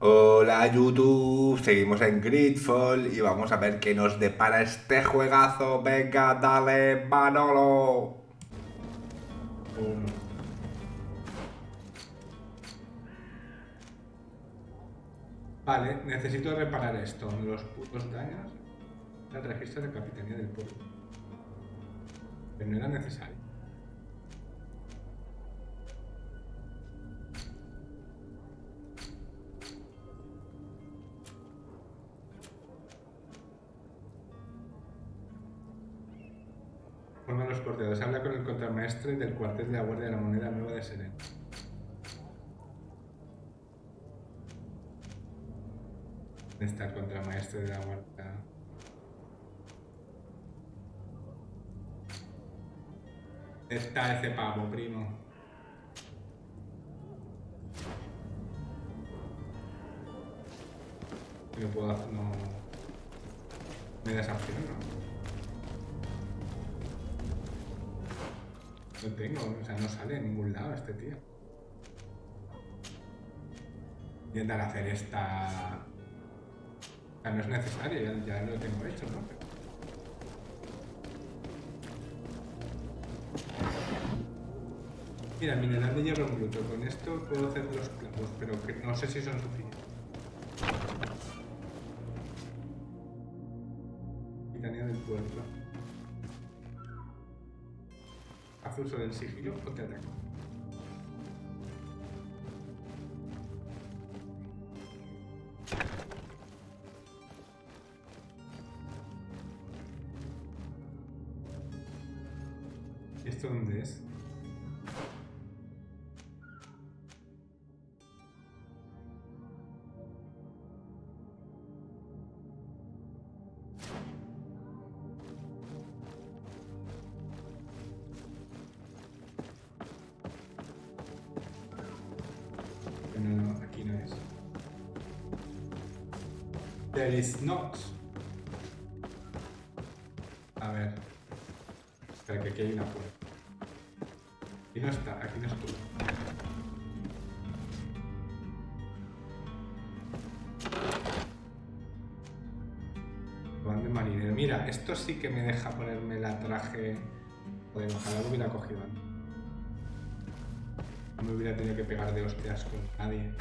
Hola YouTube, seguimos en GreedFall y vamos a ver qué nos depara este juegazo. Venga, dale, Manolo. Vale, necesito reparar esto. Los putos daños del registro de capitanía del pueblo. Pero no era necesario. Forma los porteadores. Habla con el contramaestre del cuartel de la Guardia de la Moneda Nueva de Sereno. ¿Dónde está el contramaestre de la Guardia? Está ese pavo, primo. No puedo hacer, no. Me da esa opción, ¿no? No tengo, o sea, no sale en ningún lado este tío. Intentar hacer esta. O sea, no es necesario, ya lo tengo hecho, ¿no? Mira, mineral de hierro bruto. Con esto puedo hacer los clavos, pero que no sé si son suficientes. Capitanía del puerto. Haz uso del sigilo o te ataco. ¿Esto dónde es? No, aquí no es. There is not. A ver. Espera, que aquí hay una puerta. Aquí no está, aquí no estuvo. Van de marinero. Mira, esto sí que me deja ponerme la traje. Joder, ojalá lo hubiera cogido antes. No me hubiera tenido que pegar de hostias con nadie.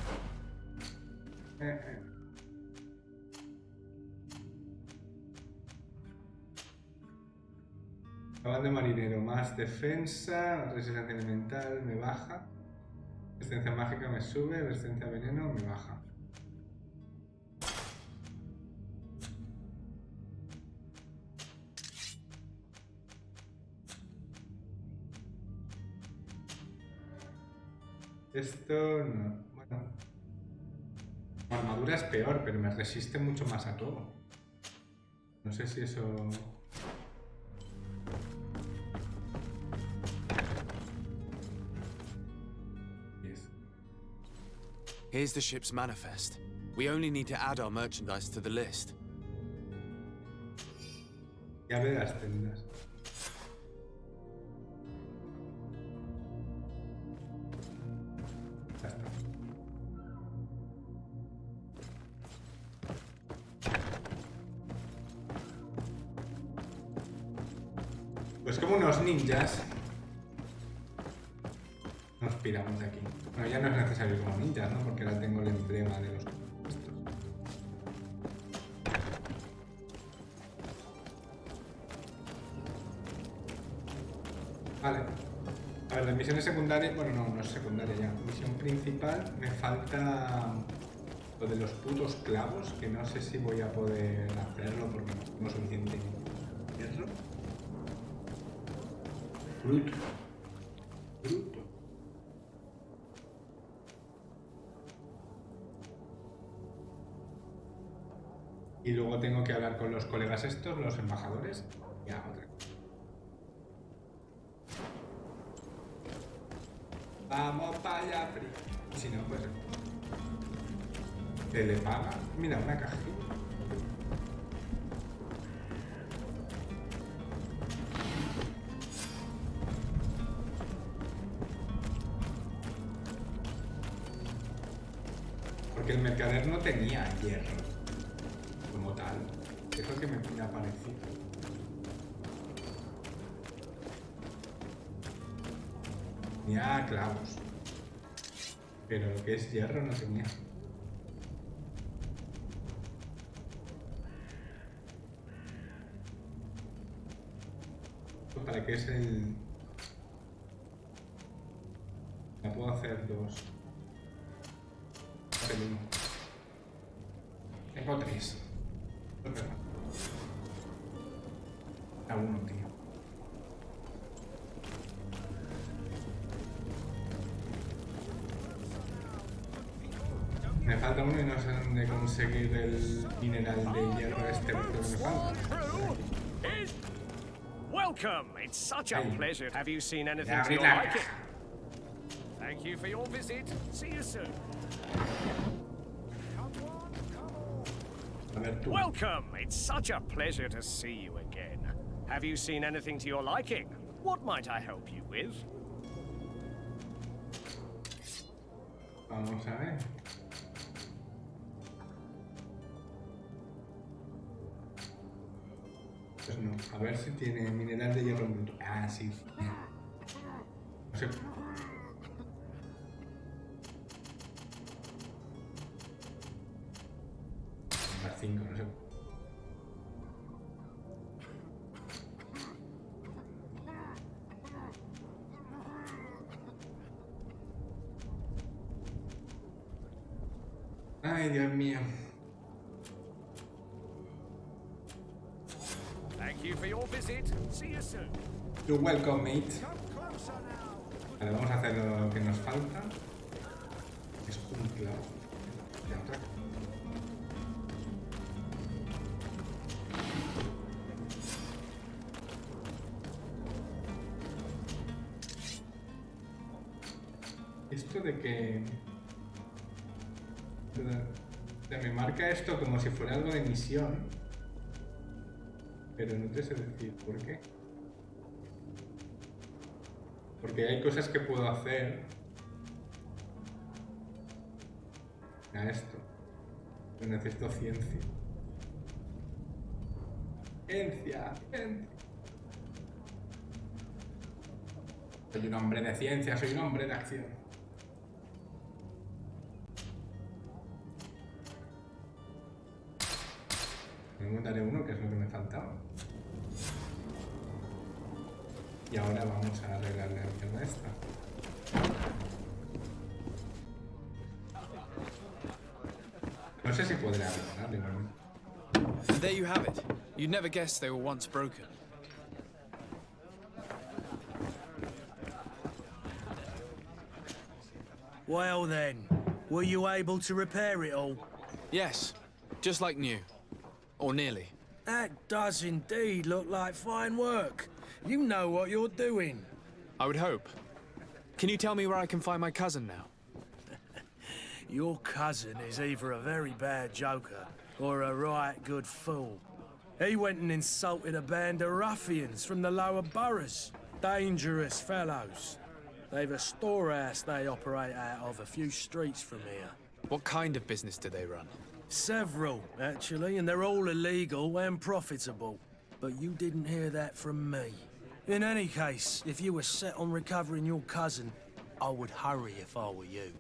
Van de marinero, más defensa, resistencia elemental me baja, resistencia mágica me sube, resistencia a veneno me baja. Esto no. Bueno. La armadura es peor, pero me resiste mucho más a todo. No sé si eso. Yes. Here's the ship's manifest. We only need to add our merchandise to the list. Llave de las celdas. Ya está. Pues como unos ninjas nos piramos de aquí. Bueno, ya no es necesario como ninjas, ¿no? Porque ahora tengo el emblema de los estos. Vale. A ver, las misiones secundarias... Bueno, no es secundaria ya. Misión principal, me falta lo de los putos clavos, que no sé si voy a poder hacerlo porque no tengo suficiente hierro. Bruto. Y luego tengo que hablar con los colegas estos, los embajadores. Ya, otra. Vamos para allá, Pri. Si no, pues... ¿Se le paga? Mira, una cajita. Porque el mercader no tenía hierro como tal. Es lo que me ha parecido. Tenía clavos. Pero lo que es hierro no tenía. ¿Para qué es el...? No puedo hacer dos. Hacer uno. Tengo tres. A uno, tío. Me falta uno y no sé dónde conseguir el mineral de hierro este que me falta. Welcome! It's such a pleasure. Have you seen anything to Abrir your la liking? caja. Thank you for your visit. See you soon. A ver tú. Welcome! It's such a pleasure to see you again. Have you seen anything to your liking? What might I help you with? Vamos a ver. Pues no. A ver si tiene mineral de hierro bruto. Ah, sí. No sé. Más 5, no sé. Ay, Dios mío. Thank you for your visit. See you soon. You're welcome, mate. Vale, vamos a hacer lo que nos falta. Es un clavo. Ya otra. Esto de que... me marca esto como si fuera algo de misión. Pero no te sé decir por qué. Porque hay cosas que puedo hacer. A esto. Pero necesito ciencia. Ciencia. Soy un hombre de ciencia, soy un hombre de acción. Me montaré uno, que es lo que me faltaba. Y ahora vamos a arreglar la mierda esta. No sé si podré arreglarlo igualmente. And there you have it. You'd never guess they were once broken. Well then, were you able to repair it all? Yes, just like new. Or nearly. That does indeed look like fine work. You know what you're doing. I would hope. Can you tell me where I can find my cousin now? Your cousin is either a very bad joker or a right good fool. He went and insulted a band of ruffians from the lower boroughs. Dangerous fellows. They've a storehouse they operate out of a few streets from here. What kind of business do they run? Several, actually, and they're all illegal and profitable. But you didn't hear that from me. In any case, if you were set on recovering your cousin, I would hurry if I were you.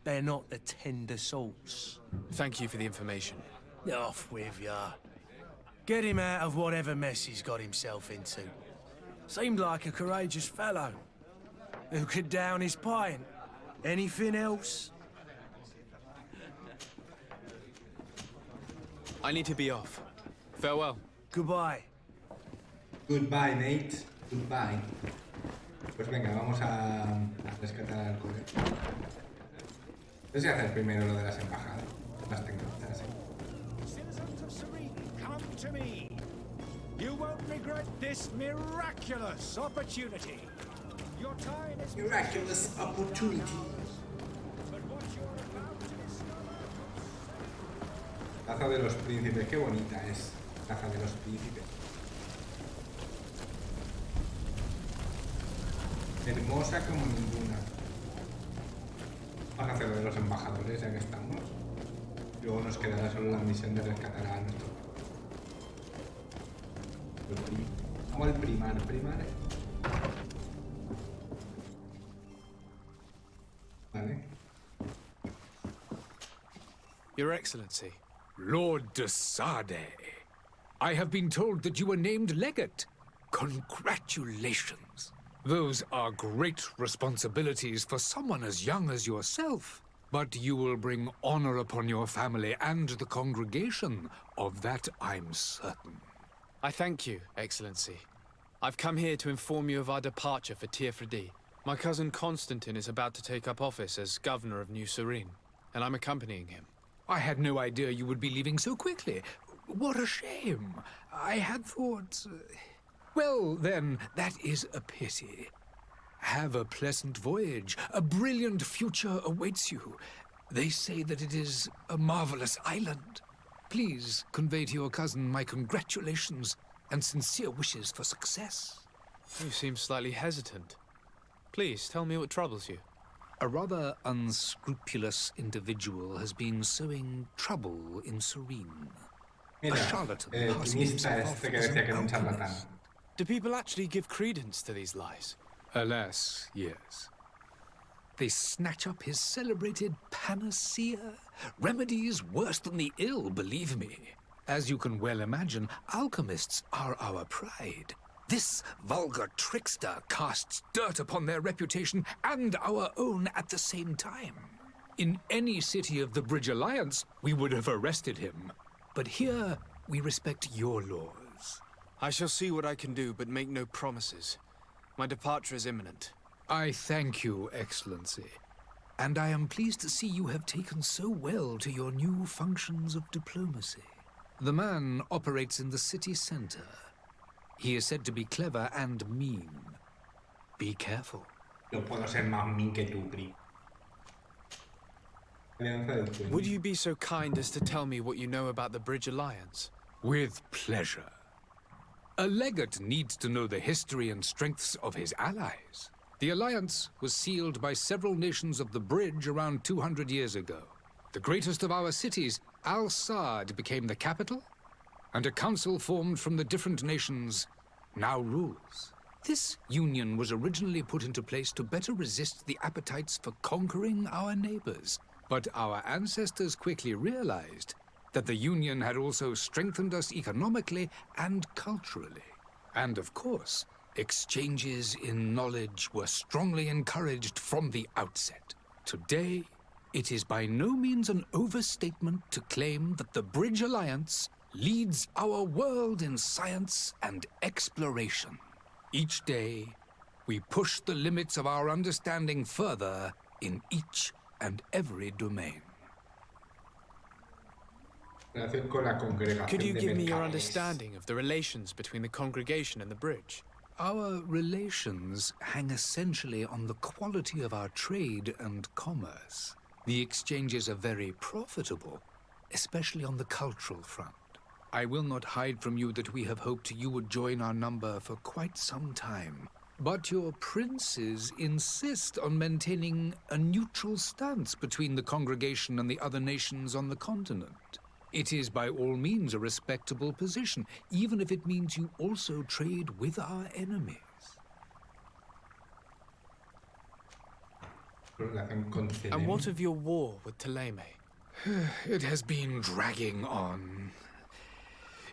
They're not the tender sorts. Thank you for the information. Off with ya. Get him out of whatever mess he's got himself into. Seemed like a courageous fellow. Who could down his pint. Anything else? I need to be off. Farewell. Goodbye. Goodbye, mate. Goodbye. Pues venga, vamos a rescatar al colega. Yo sé hacer primero lo de las embajadas. Las tengo todas, Citizens of Serene, come to me. You won't regret this miraculous opportunity. Your time is Miraculous opportunity. but what you're about to discover. Taza de los príncipes, qué bonita es. Taza de los príncipes. Hermosa como ninguna. Vamos a hacer lo de los embajadores ya que estamos. Luego nos quedará solo la misión de rescatar a nuestro. Vamos al primar. Vale. Your Excellency. Lord de Sade, I have been told that you were named legate. Congratulations. Those are great responsibilities for someone as young as yourself. But you will bring honor upon your family and the congregation. Of that I'm certain. I thank you, Excellency. I've come here to inform you of our departure for Tiefredi. My cousin Constantine is about to take up office as governor of New Serene, and I'm accompanying him. I had no idea you would be leaving so quickly. What a shame. I had thought... Well, then, that is a pity. Have a pleasant voyage. A brilliant future awaits you. They say that it is a marvelous island. Please convey to your cousin my congratulations and sincere wishes for success. You seem slightly hesitant. Please, tell me what troubles you. A rather unscrupulous individual has been sowing trouble in Serene. Mira, A charlatan el passing alquimista himself off este que as an decía que era un charlatán. alchemist. Do people actually give credence to these lies? Alas, yes. They snatch up his celebrated panacea. Remedies worse than the ill, believe me. As you can well imagine, alchemists are our pride. This vulgar trickster casts dirt upon their reputation and our own at the same time. In any city of the Bridge Alliance, we would have arrested him. But here, we respect your laws. I shall see what I can do, but make no promises. My departure is imminent. I thank you, Excellency. And I am pleased to see you have taken so well to your new functions of diplomacy. The man operates in the city center. He is said to be clever and mean. Be careful. Yo puedo ser más min que tú, Pri. Alianza del Sueño. Would you be so kind as to tell me what you know about the Bridge Alliance? With pleasure. A legate needs to know the history and strengths of his allies. The alliance was sealed by several nations of the Bridge around 200 years ago. The greatest of our cities, Al-Sad, became the capital, and a council formed from the different nations now rules. This union was originally put into place to better resist the appetites for conquering our neighbors. But our ancestors quickly realized that the union had also strengthened us economically and culturally. And of course, exchanges in knowledge were strongly encouraged from the outset. Today, it is by no means an overstatement to claim that the Bridge Alliance leads our world in science and exploration. Each day, we push the limits of our understanding further in each and every domain. Relación con la congregación Could you de give me your mercaderes. understanding of the relations between the congregation and the bridge? Our relations hang essentially on the quality of our trade and commerce. The exchanges are very profitable, especially on the cultural front. I will not hide from you that we have hoped you would join our number for quite some time. But your princes insist on maintaining a neutral stance between the congregation and the other nations on the continent. It is by all means a respectable position, even if it means you also trade with our enemies. Relación con And what Celem. of your war with Ptolemy? It has been dragging on.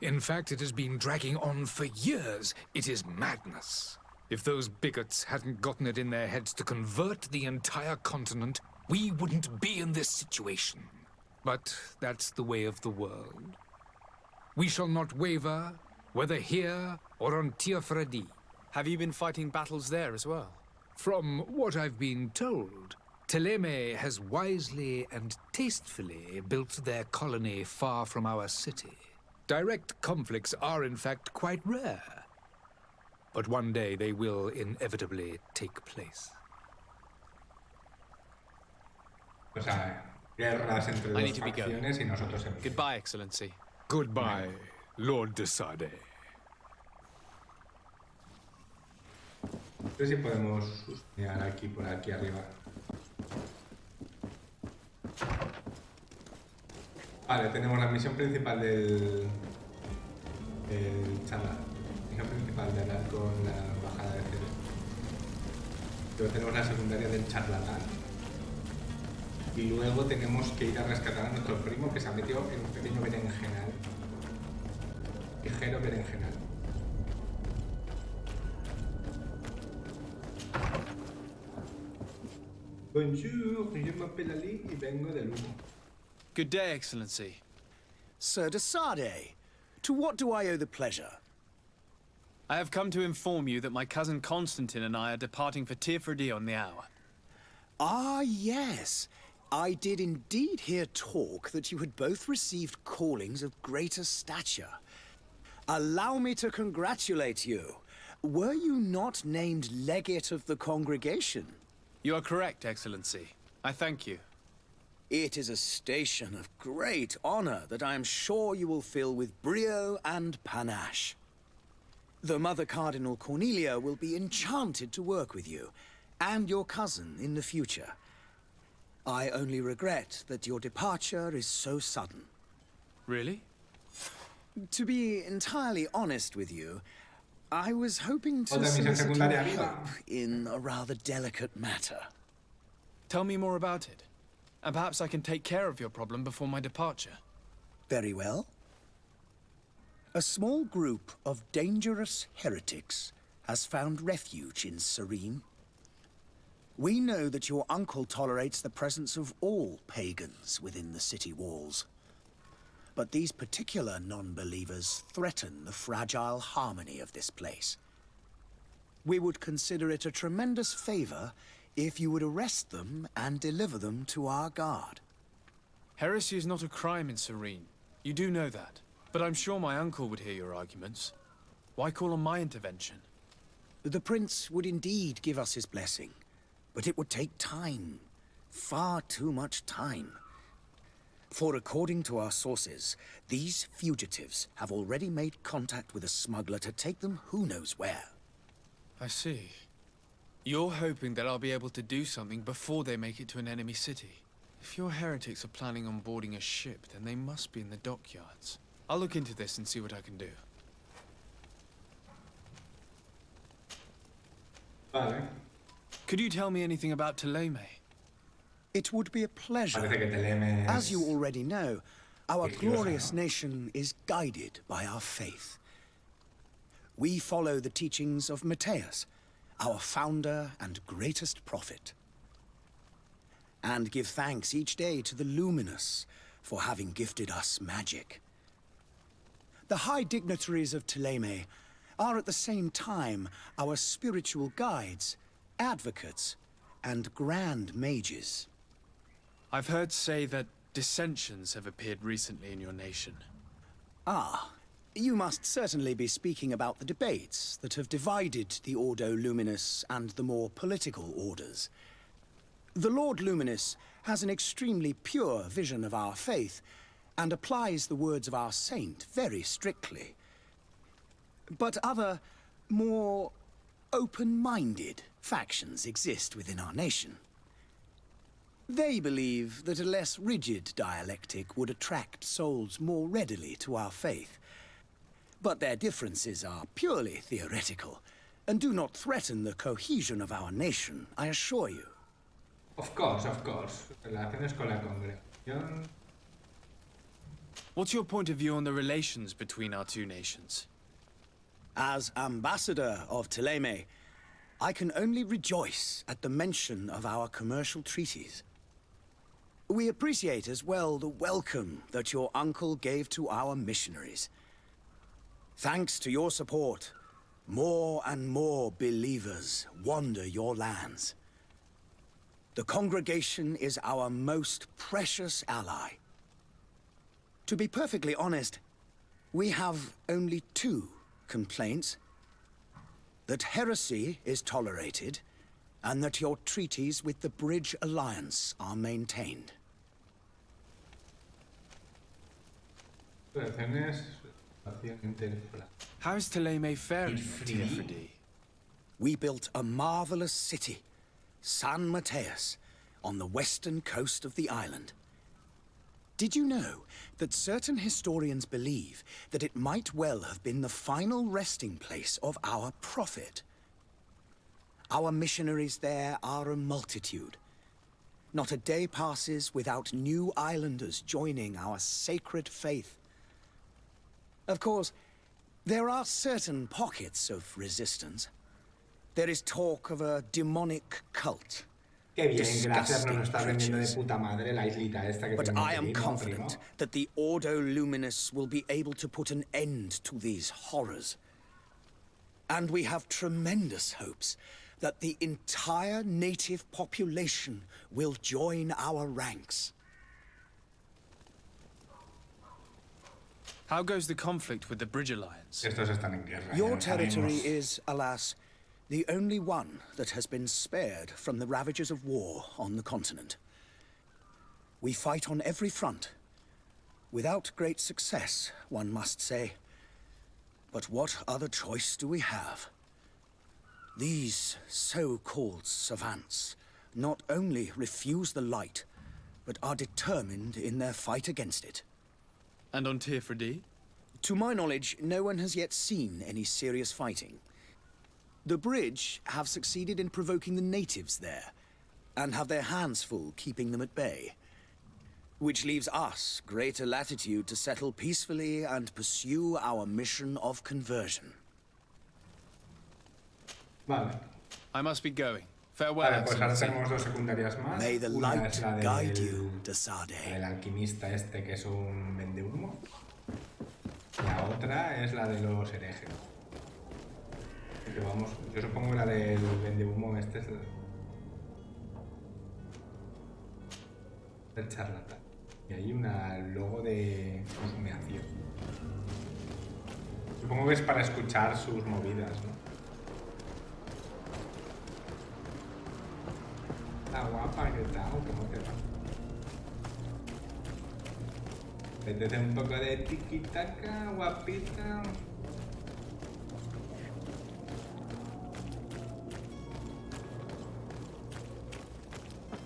In fact, it has been dragging on for years. It is madness. If those bigots hadn't gotten it in their heads to convert the entire continent, we wouldn't be in this situation. But that's the way of the world. We shall not waver, whether here or on Tiefredi. Have you been fighting battles there as well? From what I've been told, Ptolemy has wisely and tastefully built their colony far from our city. Direct conflicts are in fact quite rare. But one day they will inevitably take place. O sea, guerras entre I need dos to be going. facciones y nosotros en Goodbye, Excellency. Goodbye, Lord de Sade. No sé si podemos mirar aquí por aquí arriba. Vale, tenemos la misión principal del charla. Misión principal de hablar con la embajada de Género. Luego tenemos la secundaria del charlatán. Y luego tenemos que ir a rescatar a nuestro primo que se ha metido en un pequeño berenjenal. Ligero berenjenal. Bonjour, je m'appelle Ali y vengo del humo. Good day, Excellency. Sir de Sade, to what do I owe the pleasure? I have come to inform you that my cousin Constantine and I are departing for Tirfredi on the hour. Ah, yes. I did indeed hear talk that you had both received callings of greater stature. Allow me to congratulate you. Were you not named legate of the congregation? You are correct, Excellency. I thank you. It is a station of great honor that I am sure you will fill with brio and panache. The Mother Cardinal Cornelia will be enchanted to work with you, and your cousin in the future. I only regret that your departure is so sudden. Really? To be entirely honest with you, I was hoping to Otra misión solicit your secundaria viva. help in a rather delicate matter. Tell me more about it. And perhaps I can take care of your problem before my departure. Very well. A small group of dangerous heretics has found refuge in Serene. We know that your uncle tolerates the presence of all pagans within the city walls. But these particular non-believers threaten the fragile harmony of this place. We would consider it a tremendous favor if you would arrest them and deliver them to our guard. Heresy is not a crime in Serene. You do know that. But I'm sure my uncle would hear your arguments. Why call on my intervention? The prince would indeed give us his blessing, but it would take time. Far too much time. For according to our sources, these fugitives have already made contact with a smuggler to take them who knows where. I see. You're hoping that I'll be able to do something before they make it to an enemy city. If your heretics are planning on boarding a ship, then they must be in the dockyards. I'll look into this and see what I can do. Vale. Could you tell me anything about Ptolemy? It would be a pleasure. Parece que Teleme es... As you already know, our Religiosa, glorious ¿no? nation is guided by our faith. We follow the teachings of Matthias, our founder and greatest prophet, and give thanks each day to the Luminous for having gifted us magic. The high dignitaries of Ptolemy are at the same time our spiritual guides, advocates, and grand mages. I've heard say that dissensions have appeared recently in your nation. Ah, you must certainly be speaking about the debates that have divided the Ordo Luminous and the more political orders. The Lord Luminous has an extremely pure vision of our faith and applies the words of our saint very strictly. But other, more open-minded factions exist within our nation. They believe that a less rigid dialectic would attract souls more readily to our faith. But their differences are purely theoretical and do not threaten the cohesion of our nation, I assure you. Of course, of course. Relaciones con la congregación. What's your point of view on the relations between our two nations? As ambassador of Ptolemy, I can only rejoice at the mention of our commercial treaties. We appreciate as well the welcome that your uncle gave to our missionaries. Thanks to your support, more and more believers wander your lands. The congregation is our most precious ally. To be perfectly honest, we have only two complaints. That heresy is tolerated, and that your treaties with the Bridge Alliance are maintained. Relaciones... acción interfla. How is Ptolemy faring at Tirfredi? Tirfredi? We built a marvelous city, San Matthias, on the western coast of the island. Did you know that certain historians believe that it might well have been the final resting place of our prophet? Our missionaries there are a multitude. Not a day passes without new islanders joining our sacred faith. Of course, there are certain pockets of resistance. There is talk of a demonic cult. Qué bien, gracias, nos está vendiendo de puta madre la islita esta que But tenemos I am aquí, ¿no, confident primo? that the Ordo Luminous will be able to put an end to these horrors. And we have tremendous hopes that the entire native population will join our ranks. How goes the conflict with the Bridge Alliance? Estos están en guerra. Your ya lo territory sabemos. is, alas, the only one that has been spared from the ravages of war on the continent. We fight on every front, without great success, one must say. But what other choice do we have? These so-called savants not only refuse the light, but are determined in their fight against it. And on Tirfredi? To my knowledge, no one has yet seen any serious fighting. The Bridge have succeeded in provoking the natives there, and have their hands full keeping them at bay. Which leaves us greater latitude to settle peacefully and pursue our mission of conversion. Vale. I must be going. Farewell, Vale, pues ahora Excellency. tenemos dos secundarias más. May the Una light es la guide you, del Desarrollador. alquimista este que es un vendehumo. La otra es la de los herejes. Porque vamos, yo supongo que la del vendehumo este es el charlatán. Y hay una logo de consumación. Supongo que es para escuchar sus movidas, ¿no? Está guapa, ¿qué tal? ¿Cómo te va? Métete un poco de tiki-taka, guapita.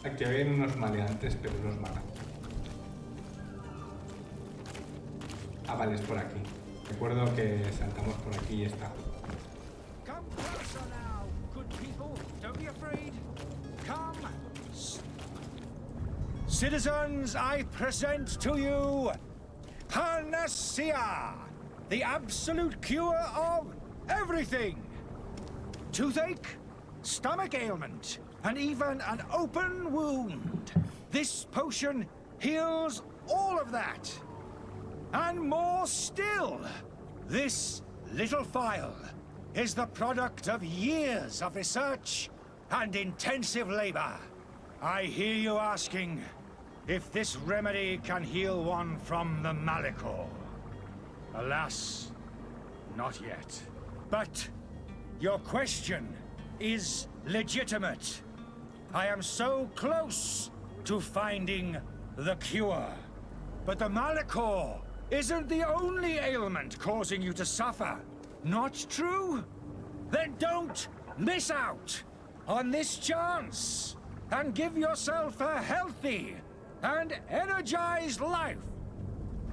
Aquí hay unos maleantes, pero los malan. Ah, vale, es por aquí. Recuerdo que saltamos por aquí y está. Come closer now, good people. Don't be afraid. Come. Citizens, I present to you Panacea, the absolute cure of everything. Toothache, stomach ailment, and even an open wound. This potion heals all of that. And more still, this little phial is the product of years of research and intensive labor. I hear you asking if this remedy can heal one from the Malachor. Alas, not yet. But your question is legitimate. I am so close to finding the cure. But the Malachor isn't the only ailment causing you to suffer. Not true? Then don't miss out on this chance and give yourself a healthy and energized life.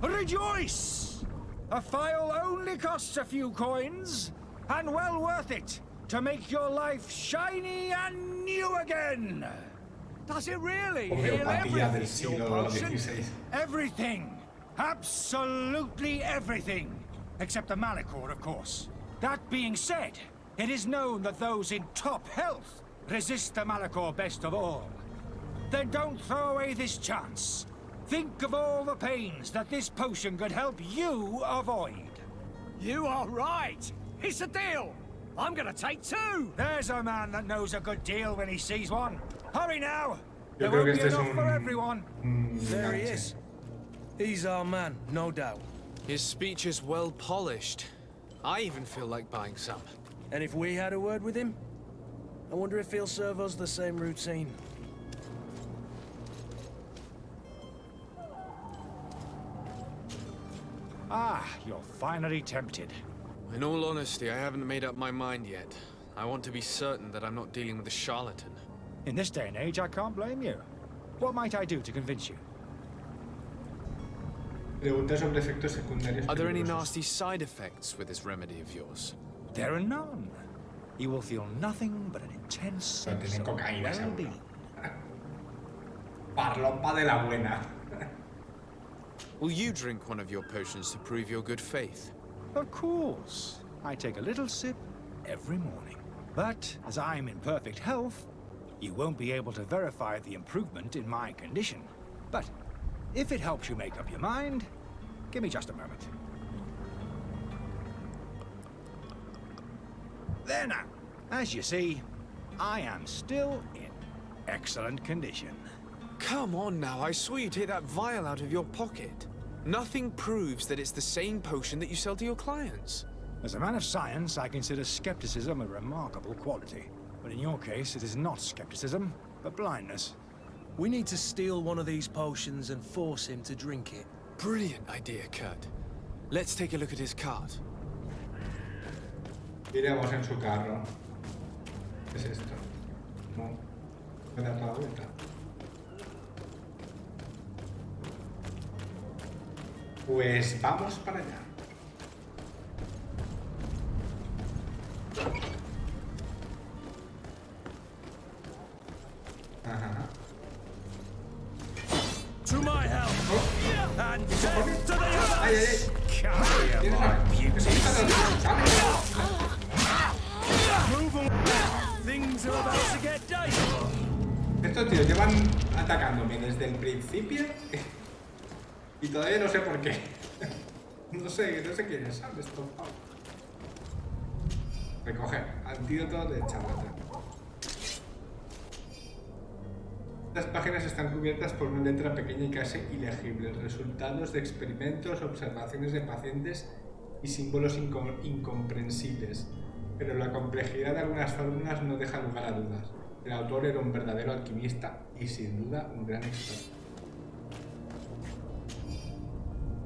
Rejoice! A phial only costs a few coins, and well worth it to make your life shiny and new again. Does it really Homeopatía heal del everything, your siglo potion? XVI. Everything. Absolutely everything. Except the Malachor, of course. That being said, it is known that those in top health resist the Malachor best of all. Then don't throw away this chance. Think of all the pains that this potion could help you avoid. You are right. It's a deal. I'm gonna take two. There's a man that knows a good deal when he sees one. Hurry now. Yo There creo won't que be este es enough for un... everyone. There he enganche. is. He's our man, no doubt. His speech is well polished. I even feel like buying some. And if we had a word with him, I wonder if he'll serve us the same routine. Ah, you're finally tempted. In all honesty, I haven't made up my mind yet. I want to be certain that I'm not dealing with a charlatan. In this day and age, I can't blame you. What might I do to convince you? Pregunta sobre efectos secundarios Are there any peligrosos. nasty side effects with this remedy of yours? There are none. You will feel nothing but an intense Pero sense tienen of cocaína, seguro. well-being. Parlopa de la buena. Will you drink one of your potions to prove your good faith? Of course. I take a little sip every morning. But as I'm in perfect health, you won't be able to verify the improvement in my condition. But if it helps you make up your mind, give me just a moment. There now. As you see, I am still in excellent condition. Come on now, I saw you take that vial out of your pocket. Nothing proves that it's the same potion that you sell to your clients. As a man of science, I consider skepticism a remarkable quality. But in your case, it is not skepticism, but blindness. We need to steal one of these potions and force him to drink it. Brilliant idea, Kurt. Let's take a look at his cart. Iremos en su carro. ¿Qué es esto? No. ¿Me da toda la vuelta? Pues vamos para allá. Ajá. To my help! And death to the ¡Ay, ay, others! ay! Carry ¿Tienes my a- beauty! ¡Dale! Move on! Things are about to get dangerous! Estos tíos llevan atacándome desde el principio y todavía no sé por qué. No sé quiénes son estos pavos. Recoger antídoto de charlatán. Estas páginas están cubiertas por una letra pequeña y casi ilegible, resultados de experimentos, observaciones de pacientes y símbolos incomprensibles. Pero la complejidad de algunas fórmulas no deja lugar a dudas. El autor era un verdadero alquimista y sin duda un gran experto.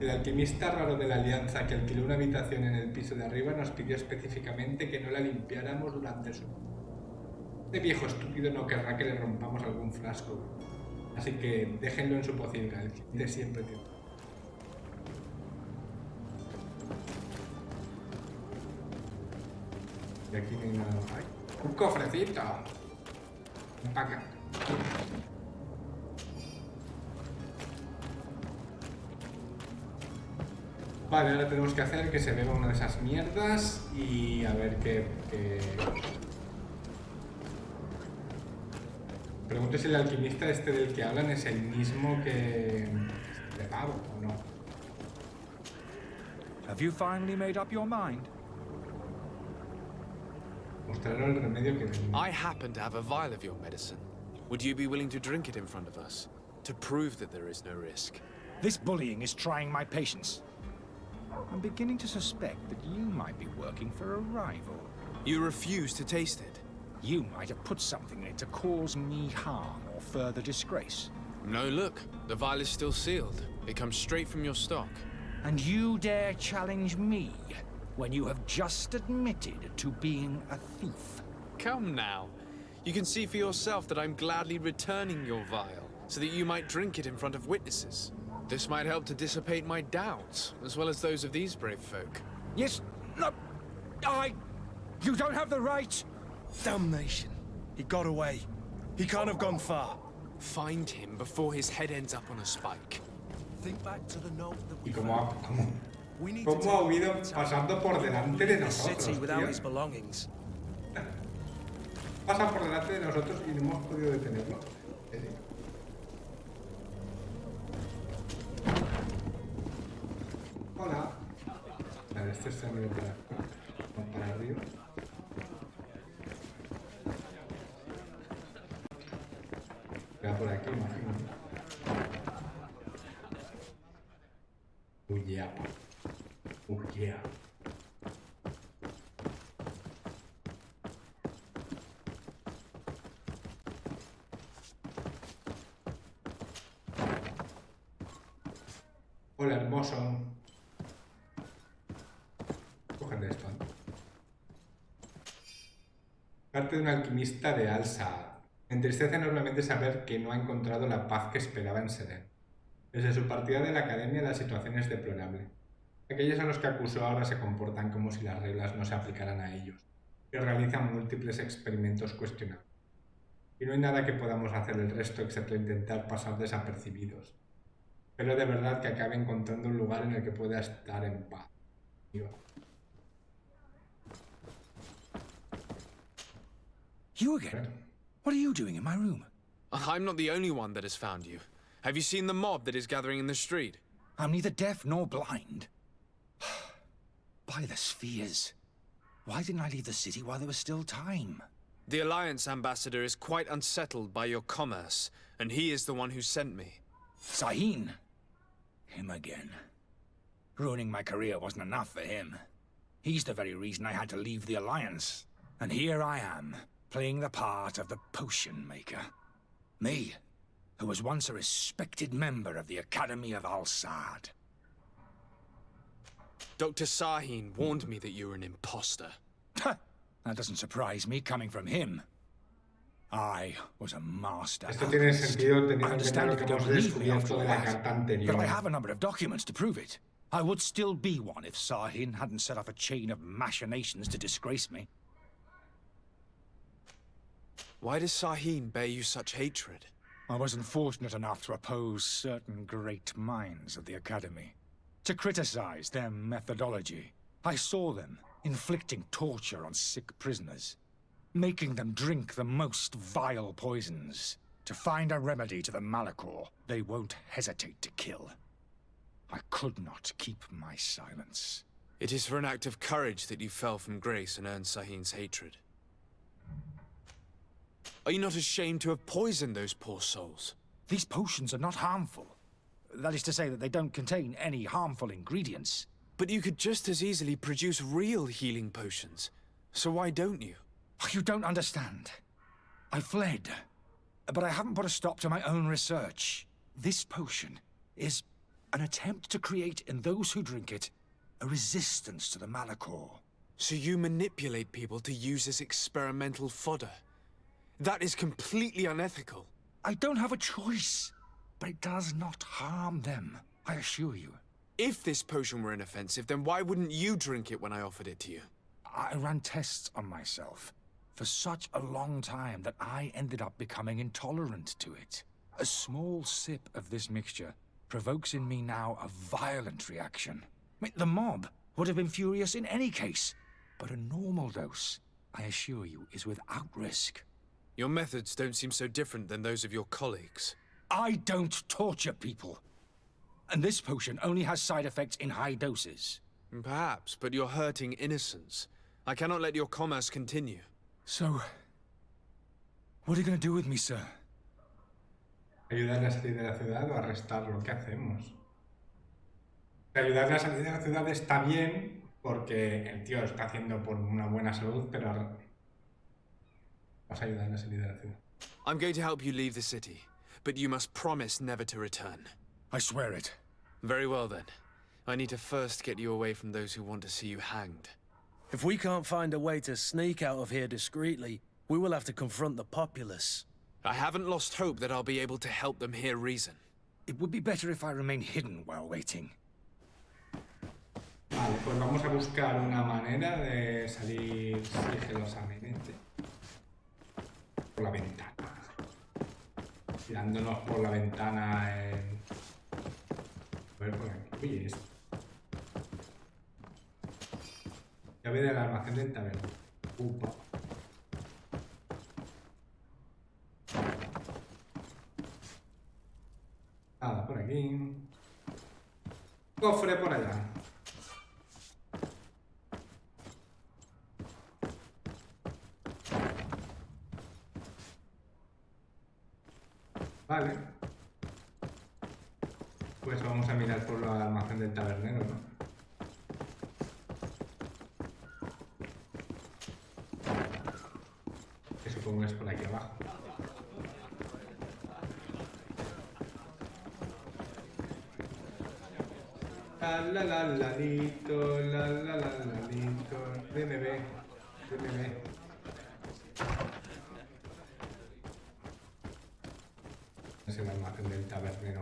El alquimista raro de la Alianza que alquiló una habitación en el piso de arriba nos pidió específicamente que no la limpiáramos durante su... Este viejo estúpido no querrá que le rompamos algún frasco. Así que déjenlo en su pocilga, el cliente siempre tiene. Y aquí no hay nada. ¡Ay! ¡Un cofrecito! Un paquete. Vale, ahora tenemos que hacer que se beba una de esas mierdas y a ver qué... Pregunto si el alquimista este del que hablan es el mismo que... de pavo, ¿o no? Have you finally made up your mind? Mostraron el remedio que venía. I happen to have a vial of your medicine. Would you be willing to drink it in front of us? To prove that there is no risk? This bullying is trying my patience. I'm beginning to suspect that you might be working for a rival. You refuse to taste it? You might have put something in it to cause me harm or further disgrace. No, look. The vial is still sealed. It comes straight from your stock. And you dare challenge me when you have just admitted to being a thief. Come now. You can see for yourself that I'm gladly returning your vial, so that you might drink it in front of witnesses. This might help to dissipate my doubts, as well as those of these brave folk. Yes, no, you don't have the right. Damnation. He got away. He can't have gone far. Find him before his head ends up on a spike. Think back to the note that Y we We need to cómo ha take huido the time pasando por delante de the city nosotros, without his tío. belongings. Pasa por delante de nosotros y no hemos podido detenerlo. ¿En serio? Hola. Vale, este está medio para arriba. Queda por aquí, imagino. Uy, yeah. Uy, yeah. Hola, hermoso. Cógete esto. Parte de un alquimista de Alsa. Me entristece enormemente saber que no ha encontrado la paz que esperaba en Seren. Desde su partida de la academia la situación es deplorable. Aquellos a los que acusó ahora se comportan como si las reglas no se aplicaran a ellos, y realizan múltiples experimentos cuestionables. Y no hay nada que podamos hacer el resto excepto intentar pasar desapercibidos. Pero de verdad que acabe encontrando un lugar en el que pueda estar en paz. You again? What are you doing in my room? I'm not the only one that has found you. Have you seen the mob that is gathering in the street? I'm neither deaf nor blind. By the spheres. Why didn't I leave the city while there was still time? The Alliance ambassador is quite unsettled by your commerce, and he is the one who sent me. Sahin. Him again. Ruining my career wasn't enough for him. He's the very reason I had to leave the Alliance. And here I am, playing the part of the potion maker. Me, who was once a respected member of the Academy of Al-Sad. Dr. Sahin warned me that you were an imposter. That doesn't surprise me, coming from him. I was a master. Esto tiene sentido teniendo I en understand cuenta if lo you que don't hemos believe me descubierto after de all la that. carta anterior. But I have a number of documents to prove it. I would still be one if Sahin hadn't set off a chain of machinations to disgrace me. Why does Sahin bear you such hatred? I wasn't fortunate enough to oppose certain great minds of the Academy. To criticize their methodology. I saw them inflicting torture on sick prisoners. Making them drink the most vile poisons. To find a remedy to the Malachor they won't hesitate to kill. I could not keep my silence. It is for an act of courage that you fell from grace and earned Sahin's hatred. Are you not ashamed to have poisoned those poor souls? These potions are not harmful. That is to say that they don't contain any harmful ingredients. But you could just as easily produce real healing potions. So why don't you? You don't understand. I fled. But I haven't put a stop to my own research. This potion is an attempt to create in those who drink it a resistance to the Malachor. So you manipulate people to use as experimental fodder? That is completely unethical. I don't have a choice, but it does not harm them, I assure you. If this potion were inoffensive, then why wouldn't you drink it when I offered it to you? I ran tests on myself for such a long time that I ended up becoming intolerant to it. A small sip of this mixture provokes in me now a violent reaction. I mean, the mob would have been furious in any case, but a normal dose, I assure you, is without risk. Your methods don't seem so different than those of your colleagues. I don't torture people. And this potion only has side effects in high doses. Perhaps, but you're hurting innocents. I cannot let your commerce continue. So, what are you going to do with me, sir? ¿Ayudarle a salir de la ciudad o arrestarlo? ¿Qué hacemos? Ayudarle a salir de la ciudad está bien porque el tío lo está haciendo por una buena salud, pero vas a ayudarle a salir de la ciudad. I'm going to help you leave the city, but you must promise never to return. I swear it. Very well then. I need to first get you away from those who want to see you hanged. If we can't find a way to sneak out of here discreetly, we will have to confront the populace. I haven't lost hope that I'll be able to help them hear reason. It would be better if I remain hidden while waiting. Vale, pues vamos a buscar una manera de salir sigilosamente. Por la ventana. Tirándonos por la ventana en... A ver por aquí. Oye, esto. Llave del almacén del taberna. Upa. Nada por aquí. Cofre por allá. Vale. Pues vamos a mirar por el almacén del tabernero, ¿no? Que supongo que es por aquí abajo. La lito, la lito. DMB. Es el almacén del tabernero.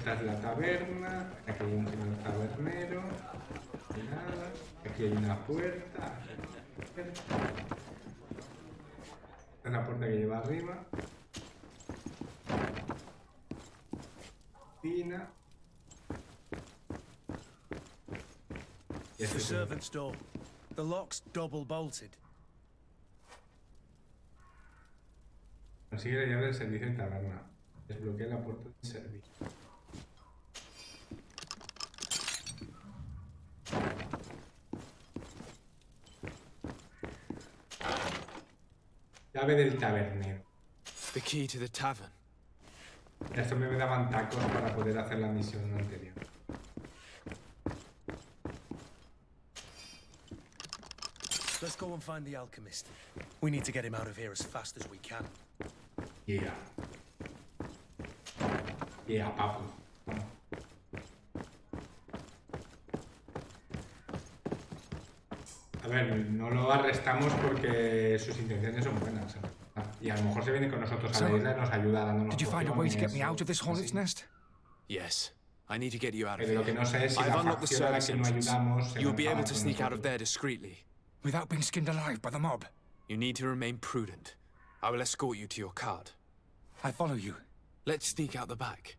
Esta es la taberna. Aquí hay un señor tabernero. Nada. Aquí hay una puerta. Esta es la puerta que lleva arriba. Cocina. Y It's este the es el- servant's door. The lock's double bolted. Consigue la llave del servicio en taberna. Desbloquea la puerta del servicio. Llave del tabernero. The key to the tavern. Esto me daban tacos para poder hacer la misión anterior. Let's go and find the alchemist. We need to get him out of here as fast as we can. Yeah. Yeah, papu. A ver, no lo arrestamos porque sus intenciones son buenas. Y a lo mejor se viene con nosotros a la isla y nos ayuda dándonos Did you find a way to get me pociones out of this o hornet's así. nest? Yes. I need to get you out of Pero lo que here. no sé es si I've la unlocked the facción a la service que no entrance. ayudamos se You'll va a be able enfadar to con sneak out of nosotros. there discreetly. Without being skinned alive by the mob? You need to remain prudent. I will escort you to your cart. I follow you. Let's sneak out the back.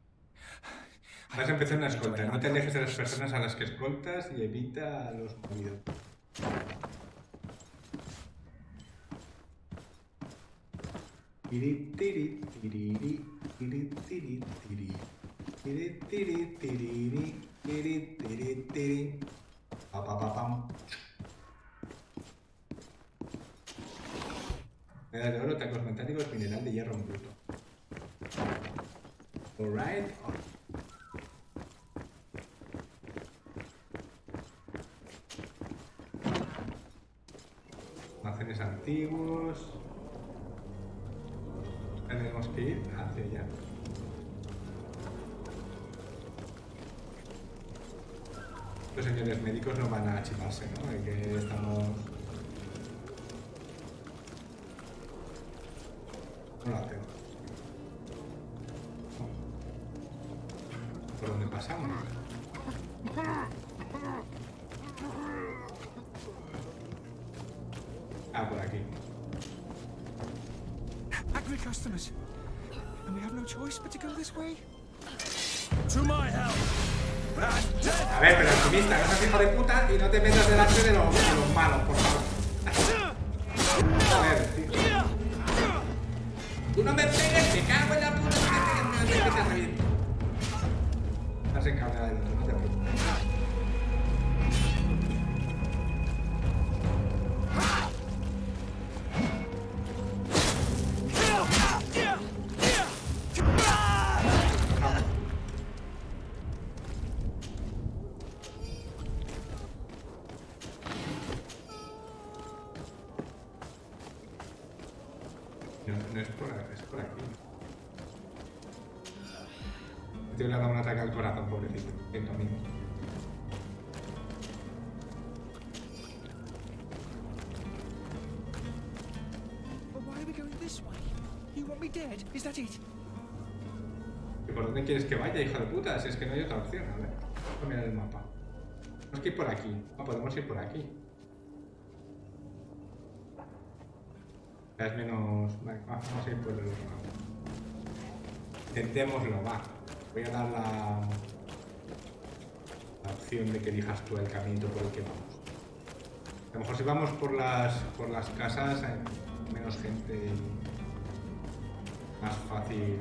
Vas a empezar una escolta. No te alejes de las personas a las que escoltas y evita a los movidos. Tiri, tiri, tiriri, tiri, tiri, tiri. Tiri, tiri, tiriri, tiri, tiri, tiri. Pa, pa, pa, pam. Medalla de oro, tacos metálicos, mineral de hierro en bruto. Alright. Almacenes antiguos. Tenemos que ir hacia allá. Los señores médicos no van a chivarse, ¿no? De que estamos... No lo hacemos. ¿Por dónde pasamos? Ah, por aquí. Angry customers. And we have no choice but to go this way? To my help! A ver, pero alquimista, no seas hijo de puta y no te metas delante de los malos, por favor. Joder, tío. Tú no me pegues, me cago en la puta, no me pegues, que te reviento. Estás encabrada del otro, no te preocupes. No es por aquí, es por aquí. Te le ha dado un ataque al corazón, pobrecito. Siento, amigo. But why are we going this way? You want me dead? Is that it? ¿Y por dónde quieres que vaya, hijo de puta? Si es que no hay otra opción, a ver. Voy a mirar el mapa. Tenemos que ir por aquí. No, podemos ir por aquí. Ya es menos... Vale, vamos a ir por el otro lado. Intentémoslo, va. Voy a dar la opción de que elijas tú el camino por el que vamos. A lo mejor si vamos por las casas hay menos gente y más fácil.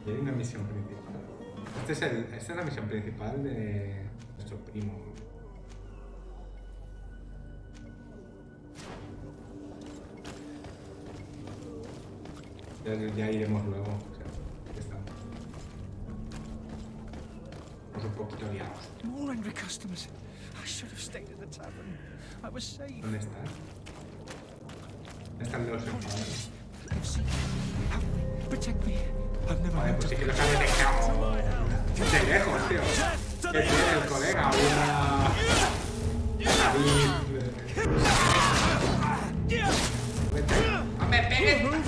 Y hay una misión principal. Esta es la misión principal de nuestro primo. Ya iremos luego. O sea, aquí estamos. Estamos un poquito liados. More angry customers. I should have stayed at the tavern. I was safe. ¿Dónde están? ¿Dónde están los enfadados? They've seen me. Help me. Protect me. I've never Vale, had pues sí to... que los habéis dejado de lejos, tío. ¿Qué tiene el colega? David. ¡No me pegues!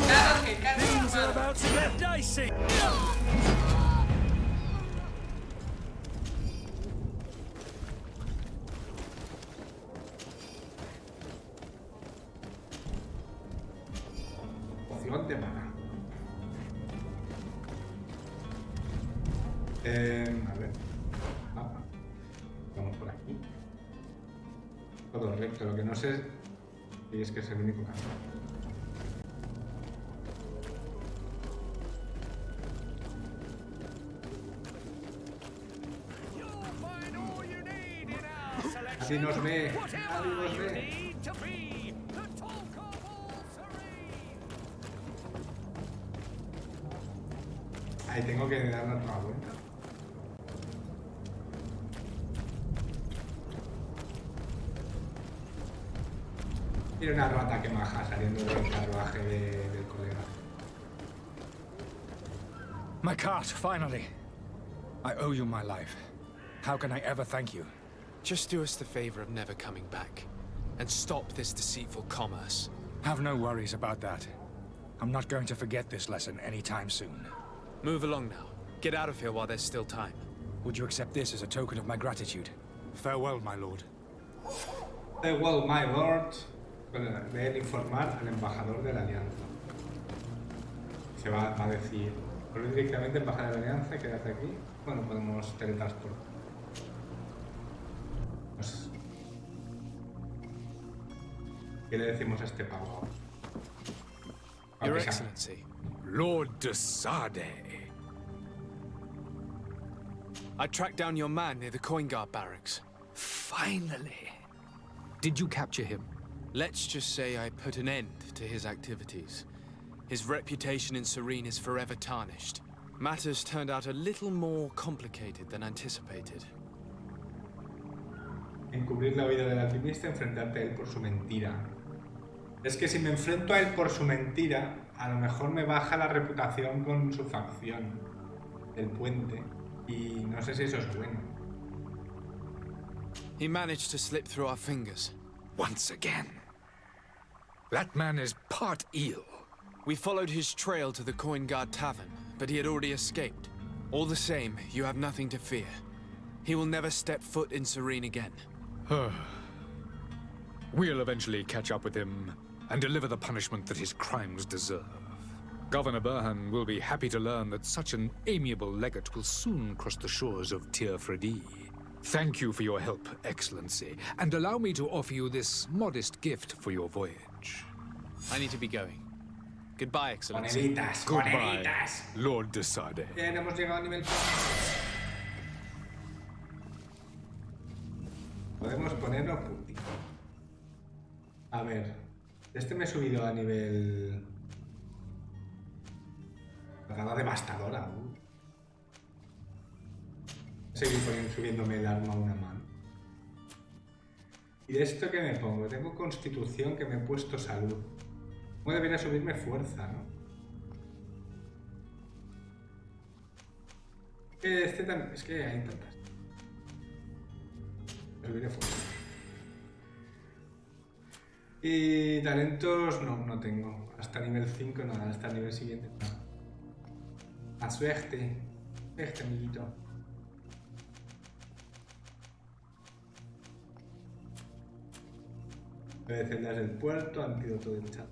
A ver. Mapa. Vamos por aquí. Todo recto. Lo que no sé es que es el único camino. Así nos ve. Así nos ve. Ahí tengo que dar la otra vuelta. Tiene una rata que maja saliendo del carruaje del colega. My cart, finally. I owe you my life. How can I ever thank you? Just do us the favor of never coming back, and stop this deceitful commerce. Have no worries about that. I'm not going to forget this lesson anytime soon. Move along now. Get out of here while there's still time. Would you accept this as a token of my gratitude? Farewell, my lord. Farewell, my lord. Deben informar al embajador de la alianza. Se va a decir, por directamente embajador de la alianza, quédate aquí. Bueno, podemos teletransportar. Pues, ¿qué le decimos a este pavo? Your Excellency. Lord de Sade. I tracked down your man near the coin guard barracks. Finally. Did you capture him? Let's just say I put an end to his activities. His reputation in Serene is forever tarnished. Matters turned out a little more complicated than anticipated. Encubrir la vida del alquimista, enfrentarte a él por su mentira. Es que si me enfrento a él por su mentira, a lo mejor me baja la reputación con su facción, el puente, y no sé si eso es bueno. He managed to slip through our fingers. Once again. That man is part eel. We followed his trail to the Coin Guard Tavern, but he had already escaped. All the same, you have nothing to fear. He will never step foot in Serene again. We'll eventually catch up with him and deliver the punishment that his crimes deserve. Governor Burhan will be happy to learn that such an amiable legate will soon cross the shores of Tir Fredi. Thank you for your help, Excellency, and allow me to offer you this modest gift for your voyage. I need to be going. Goodbye, Excellency. Moneditas, Goodbye, moneditas. Lord de Sade. Bien, hemos llegado a nivel... Podemos ponerlo puntito. A ver, este me he subido a nivel... Cargada devastadora. Seguir subiéndome el arma a una mano. ¿Y de esto qué me pongo? Tengo constitución, que me he puesto salud. ¿Cómo debería subirme fuerza, no? Este también... Es que hay tantas. Subiré fuerza. Y talentos no tengo. Hasta nivel 5 nada, hasta el nivel siguiente nada. A suerte. Suerte, amiguito. Celdas del puerto, antídoto del chat.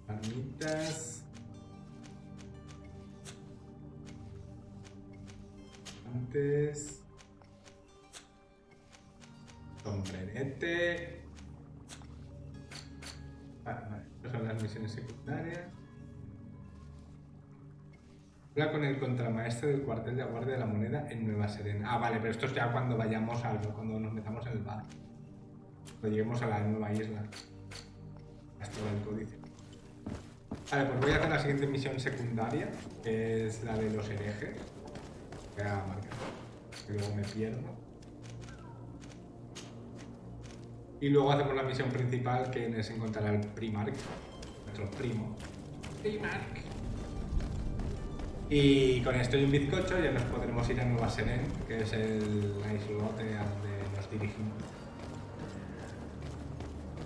Armitas. Antes. Sombrerete. Vale. Estas son las misiones secundarias. Habla con el contramaestre del cuartel de guardia de la moneda en Nueva Serena. Ah, vale, pero esto es ya cuando vayamos cuando nos metamos en el bar. Cuando lleguemos a la nueva isla. Hasta el códice. Vale, pues voy a hacer la siguiente misión secundaria, que es la de los herejes. Voy a marcar, que luego me pierdo. Y luego hacemos la misión principal, que es encontrar al Primark, nuestro primo. Primark. Y con esto y un bizcocho ya nos podremos ir a Nueva Serena, que es el islote a donde nos dirigimos.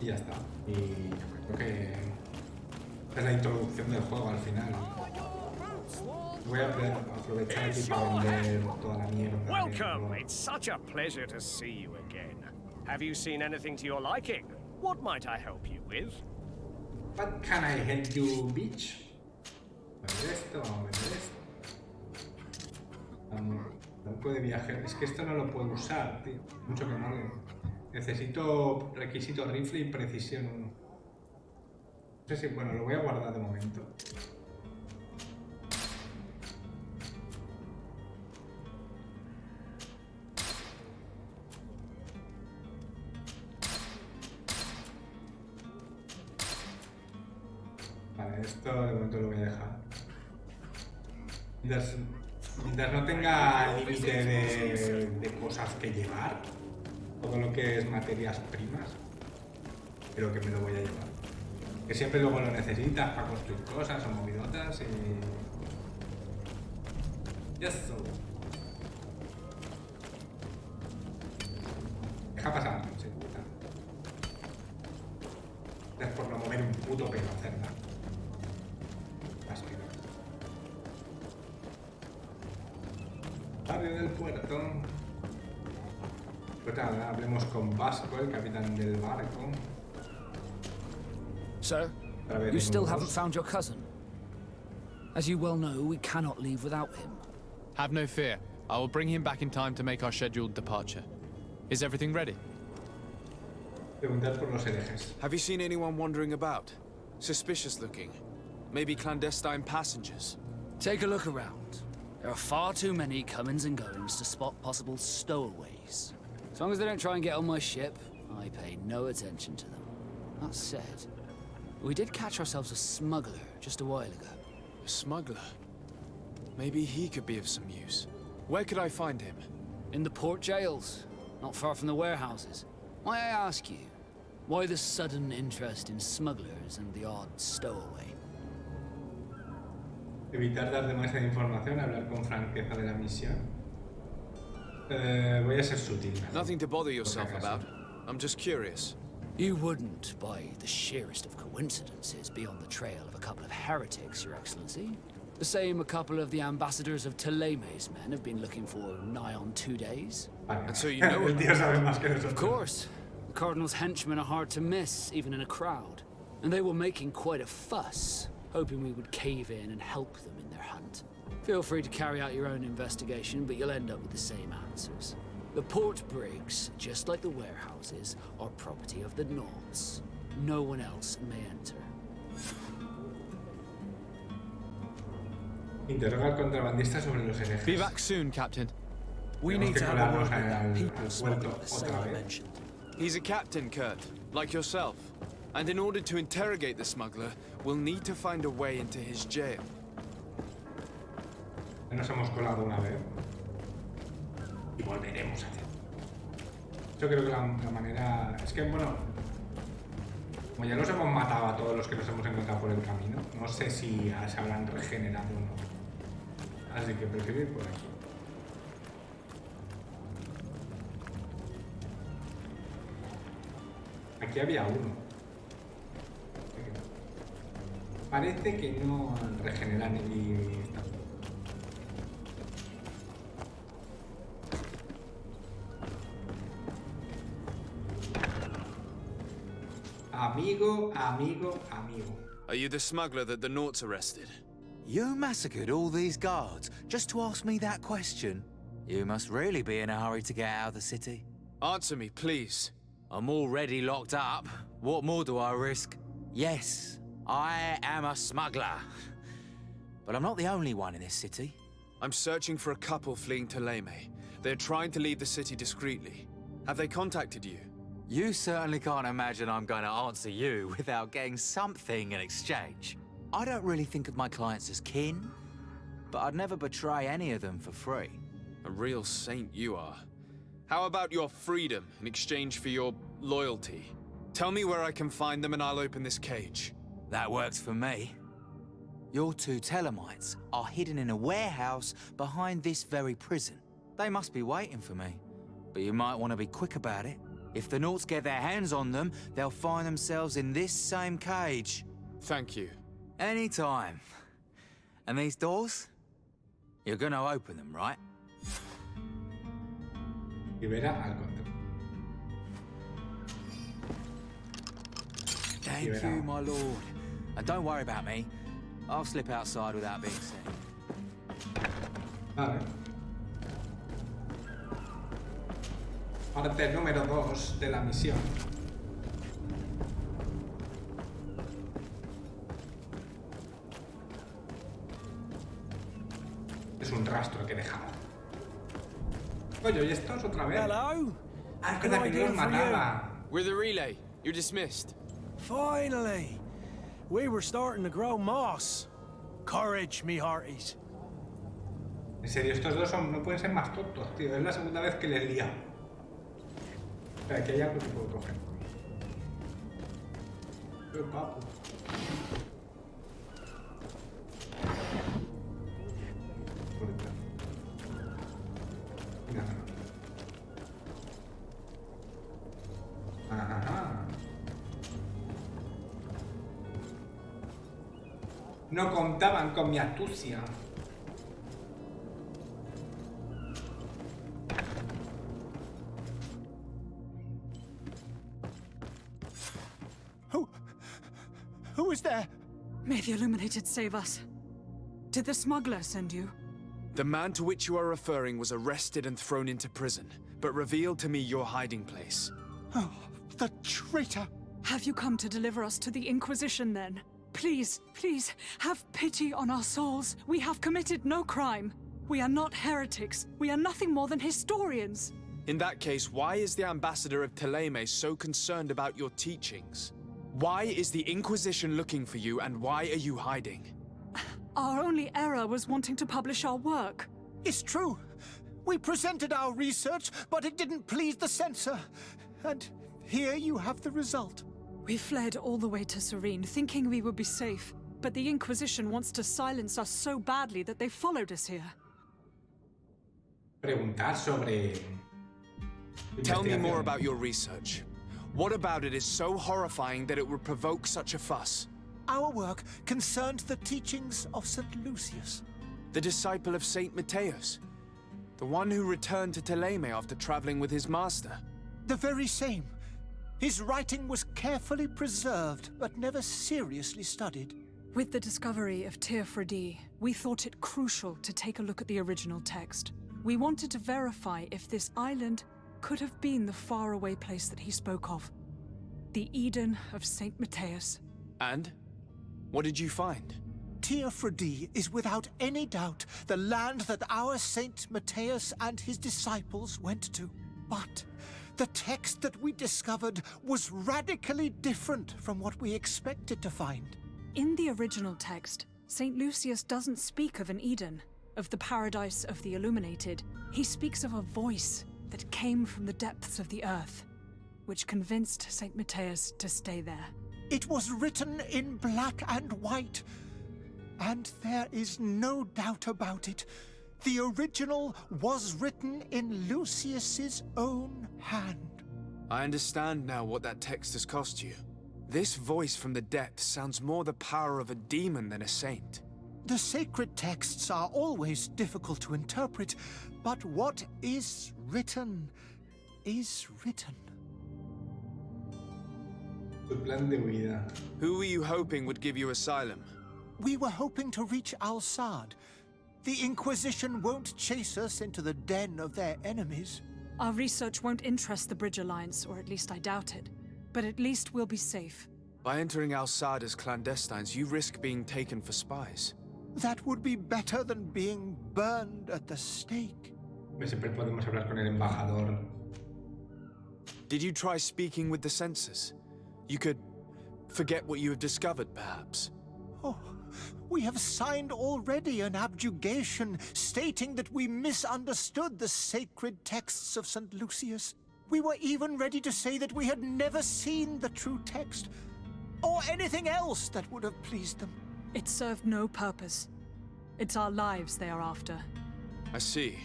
Y ya está. Y creo que es la introducción del juego al final. Voy a aprovechar aquí para vender toda la mierda. Welcome! It's such a pleasure to see you again. Have you seen anything to your liking? What might I help you with? What can I help you, bitch? ver esto, vamos a ver esto. Banco de viaje. Es que esto no lo puedo usar, tío. Mucho que no. Necesito requisito rifle y precisión 1. No sé si, bueno, lo voy a guardar de momento. Vale, esto de momento lo voy a dejar. Mientras no tenga límite de cosas que llevar, todo lo que es materias primas, creo que me lo voy a llevar. Que siempre luego lo necesitas para construir cosas o movidotas y... Eso. Deja pasar, sí, puta. Es por no mover un puto pelo hacer nada. Barrio del puerto. Pues nada, hablemos con Vasco, el capitán del barco. Sir, you still haven't found your cousin. As you well know, we cannot leave without him. Have no fear. I will bring him back in time to make our scheduled departure. Is everything ready? Preguntad por los herejes. Have you seen anyone wandering about? Suspicious looking. Maybe clandestine passengers. Take a look around. There are far too many comings and goings to spot possible stowaways. As long as they don't try and get on my ship, I pay no attention to them. That said, we did catch ourselves a smuggler just a while ago. A smuggler? Maybe he could be of some use. Where could I find him? In the port jails, not far from the warehouses. May I ask you, why the sudden interest in smugglers and the odd stowaway? Evitar dar demasiada información, hablar con franqueza de la misión. Voy a ser sutil. Nothing to bother yourself about. I'm just curious. You wouldn't, by the sheerest of coincidences, be on the trail of a couple of heretics, Your Excellency. The same a couple of the ambassadors of Teleme's men have been looking for nigh on 2 days. And so you know Of course. The Cardinal's henchmen are hard to miss, even in a crowd. And they were making quite a fuss, hoping we would cave in and help them in their hunt. Feel free to carry out your own investigation, but you'll end up with the same answers. The port brigs, just like the warehouses, are property of the Nords. No one else may enter. Interroga al contrabandista sobre los herejes. Be back soon, Captain. We need to have a word with that people smuggler the sailor mentioned. He's a captain, Kurt, like yourself. And in order to interrogate the smuggler, we'll need to find a way into his jail. Nos hemos colado una vez. Y volveremos a hacer. Yo creo que la manera... Es que, bueno... Como ya los hemos matado a todos los que nos hemos encontrado por el camino, no sé si se habrán regenerado o no. Así que prefiero ir por aquí. Aquí había uno. Parece que no regeneran y... Amigo, amigo, amigo. Are you the smuggler that the Nords arrested? You massacred all these guards just to ask me that question? You must really be in a hurry to get out of the city. Answer me, please. I'm already locked up. What more do I risk? Yes, I am a smuggler. But I'm not the only one in this city. I'm searching for a couple fleeing to Leme. They're trying to leave the city discreetly. Have they contacted you? You certainly can't imagine I'm going to answer you without getting something in exchange. I don't really think of my clients as kin, but I'd never betray any of them for free. A real saint you are. How about your freedom in exchange for your loyalty? Tell me where I can find them and I'll open this cage. That works for me. Your 2 Telemites are hidden in a warehouse behind this very prison. They must be waiting for me, but you might want to be quick about it. If the Nords get their hands on them, they'll find themselves in this same cage. Thank you. Anytime. And these doors? You're gonna open them, right? Libera al control. Thank you, my lord. And don't worry about me. I'll slip outside without being seen. Vale. Parte número 2 de la misión. Es un rastro que dejaba. Oye, ¿y estos otra vez? Hello? Ah, es verdad que no los mataba. We're the relay. You're dismissed. Finally! We were starting to grow moss. Courage, me hearties. En serio, estos dos no pueden ser más tontos, tío. Es la segunda vez que les lía. Espera, aquí hay algo que puedo coger. ¡Qué papo! Ajá. No contaban con mi astucia. Who is there? May the Illuminated save us. Did the smuggler send you? The man to which you are referring was arrested and thrown into prison, but revealed to me your hiding place. Oh, the traitor! Have you come to deliver us to the Inquisition, then? Please, please, have pity on our souls. We have committed no crime. We are not heretics. We are nothing more than historians. In that case, why is the ambassador of Thélème so concerned about your teachings? Why is the Inquisition looking for you, and why are you hiding? Our only error was wanting to publish our work. It's true. We presented our research, but it didn't please the censor. And here you have the result. We fled all the way to Serene, thinking we would be safe. But the Inquisition wants to silence us so badly that they followed us here. Preguntar sobre... Tell me more about your research. What about it is so horrifying that it would provoke such a fuss? Our work concerned the teachings of St. Lucius. The disciple of Saint Matthias? The one who returned to Thélème after traveling with his master? The very same. His writing was carefully preserved, but never seriously studied. With the discovery of Teofredi, we thought it crucial to take a look at the original text. We wanted to verify if this island could have been the faraway place that he spoke of. The Eden of Saint Matthias. And? What did you find? Teofredi is without any doubt the land that our Saint Matthias and his disciples went to. But the text that we discovered was radically different from what we expected to find. In the original text, Saint Lucius doesn't speak of an Eden, of the paradise of the illuminated. He speaks of a voice that came from the depths of the earth, which convinced Saint Matthias to stay there. It was written in black and white, and there is no doubt about it. The original was written in Lucius's own hand. I understand now what that text has cost you. This voice from the depths sounds more the power of a demon than a saint. The sacred texts are always difficult to interpret, but what is written is written. Tu plan de huida. Who were you hoping would give you asylum? We were hoping to reach Al-Sad. The Inquisition won't chase us into the den of their enemies. Our research won't interest the Bridge Alliance, or at least I doubt it. But at least we'll be safe. By entering Al-Sad as clandestines, you risk being taken for spies. That would be better than being burned at the stake. Siempre podemos hablar con el embajador. Did you try speaking with the censors? You could forget what you have discovered, perhaps. Oh, we have signed already an abjugation stating that we misunderstood the sacred texts of St. Lucius. We were even ready to say that we had never seen the true text, or anything else that would have pleased them. It served no purpose. It's our lives they are after. I see.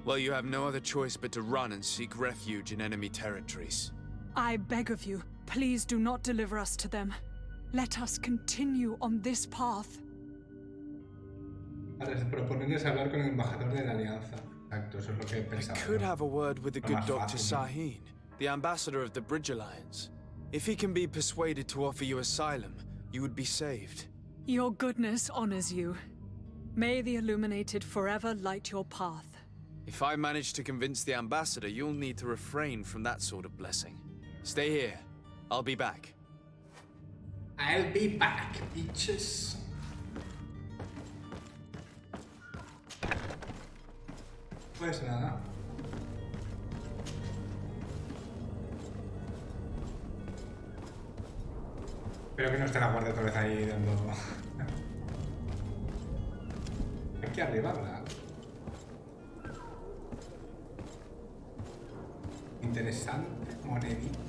Well, you have no other choice but to run and seek refuge in enemy territories. I beg of you, please do not deliver us to them. Let us continue on this path. Ahora se proponerles hablar con el embajador de la Alianza. Exacto, eso es lo que he I pensado. could have a word with the good Más Dr. fácil. Sahin, the ambassador of the Bridge Alliance. If he can be persuaded to offer you asylum, you would be saved. Your goodness honors you. May the Illuminated forever light your path. If I manage to convince the ambassador, you'll need to refrain from that sort of blessing. Stay here. I'll be back. I'll be back, bitches. Pues nada. Espero que no esté la guardia otra vez ahí dando... Aquí arriba habrá... Interesante, monedita.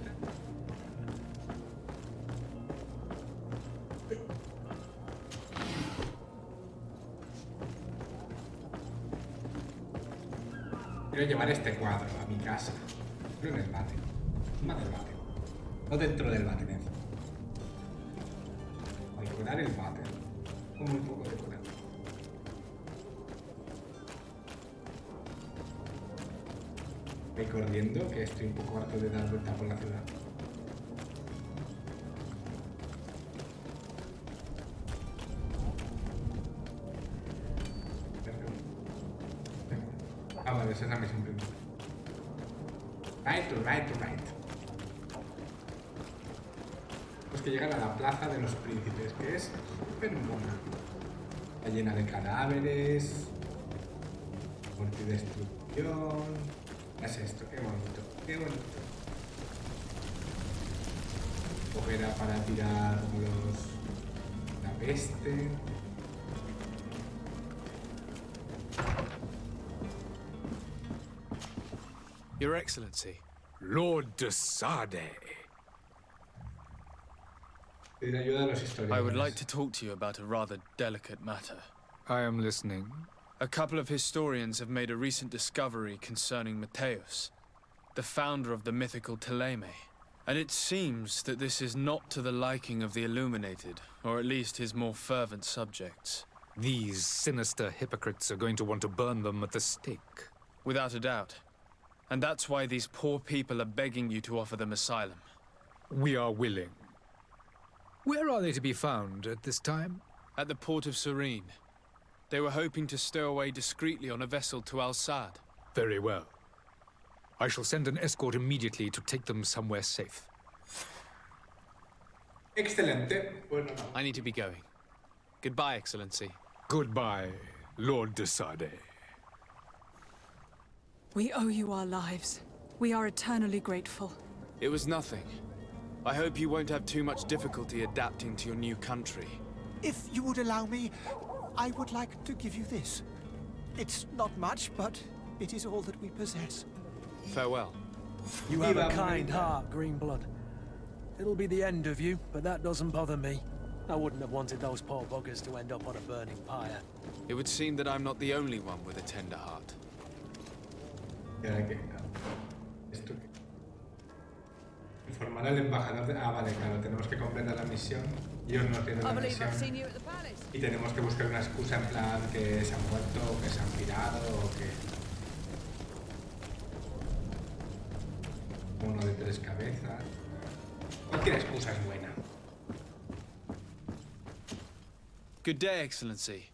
Quiero llevar este cuadro a mi casa. Creo en el bate. Encima del bate. No dentro del bate, encima. Al decorar el bate. Con muy poco decorar. Voy corriendo, que estoy un poco harto de dar vuelta por la ciudad. Ah, vale, esa es la misión principal. Right. Pues que llegan a la plaza de los príncipes, que es súper mona. Está llena de cadáveres, muerte y destrucción. ¿Qué es esto? Qué bonito, qué bonito. Hoguera para tirar la peste. Your Excellency. Lord de Sade. Pedir ayuda a los historiadores. I would like to talk to you about a rather delicate matter. I am listening. A couple of historians have made a recent discovery concerning Mateus, the founder of the mythical Thélème. And it seems that this is not to the liking of the Illuminated, or at least his more fervent subjects. These sinister hypocrites are going to want to burn them at the stake. Without a doubt. And that's why these poor people are begging you to offer them asylum. We are willing. Where are they to be found at this time? At the port of Serene. They were hoping to stow away discreetly on a vessel to Al-Sad. Very well. I shall send an escort immediately to take them somewhere safe. Excelente. Bueno, no. I need to be going. Goodbye, Excellency. Goodbye, Lord de Sade. We owe you our lives. We are eternally grateful. It was nothing. I hope you won't have too much difficulty adapting to your new country. If you would allow me, I would like to give you this. It's not much, but it is all that we possess. Farewell. You have a kind heart, Greenblood. It'll be the end of you, but that doesn't bother me. I wouldn't have wanted those poor buggers to end up on a burning pyre. It would seem that I'm not the only one with a tender heart. ¿Y ahora qué? ¿Esto qué? Informar al embajador de... Ah, vale, claro, tenemos que completar la misión. Ellos no tienen la misión. Y tenemos que buscar una excusa en plan que se han muerto, o que se han pirado, o que... Uno de 3 cabezas. Cualquier excusa es buena. Good day, Excellency.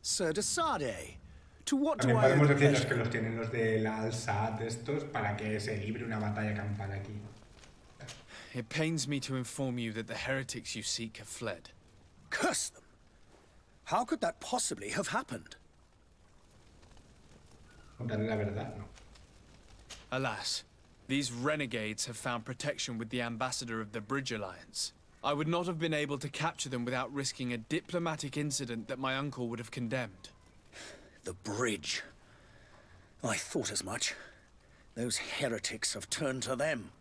Sir de Sade, to what do También I owe podemos the decir los pleasure? que los tienen los de la Al-Sad estos para que se libre una batalla campal aquí. It pains me to inform you that the heretics you seek have fled. Curse them! How could that possibly have happened? Contarle la verdad, no. Alas, these renegades have found protection with the ambassador of the Bridge Alliance. I would not have been able to capture them without risking a diplomatic incident that my uncle would have condemned. The bridge. I thought as much. Those heretics have turned to them.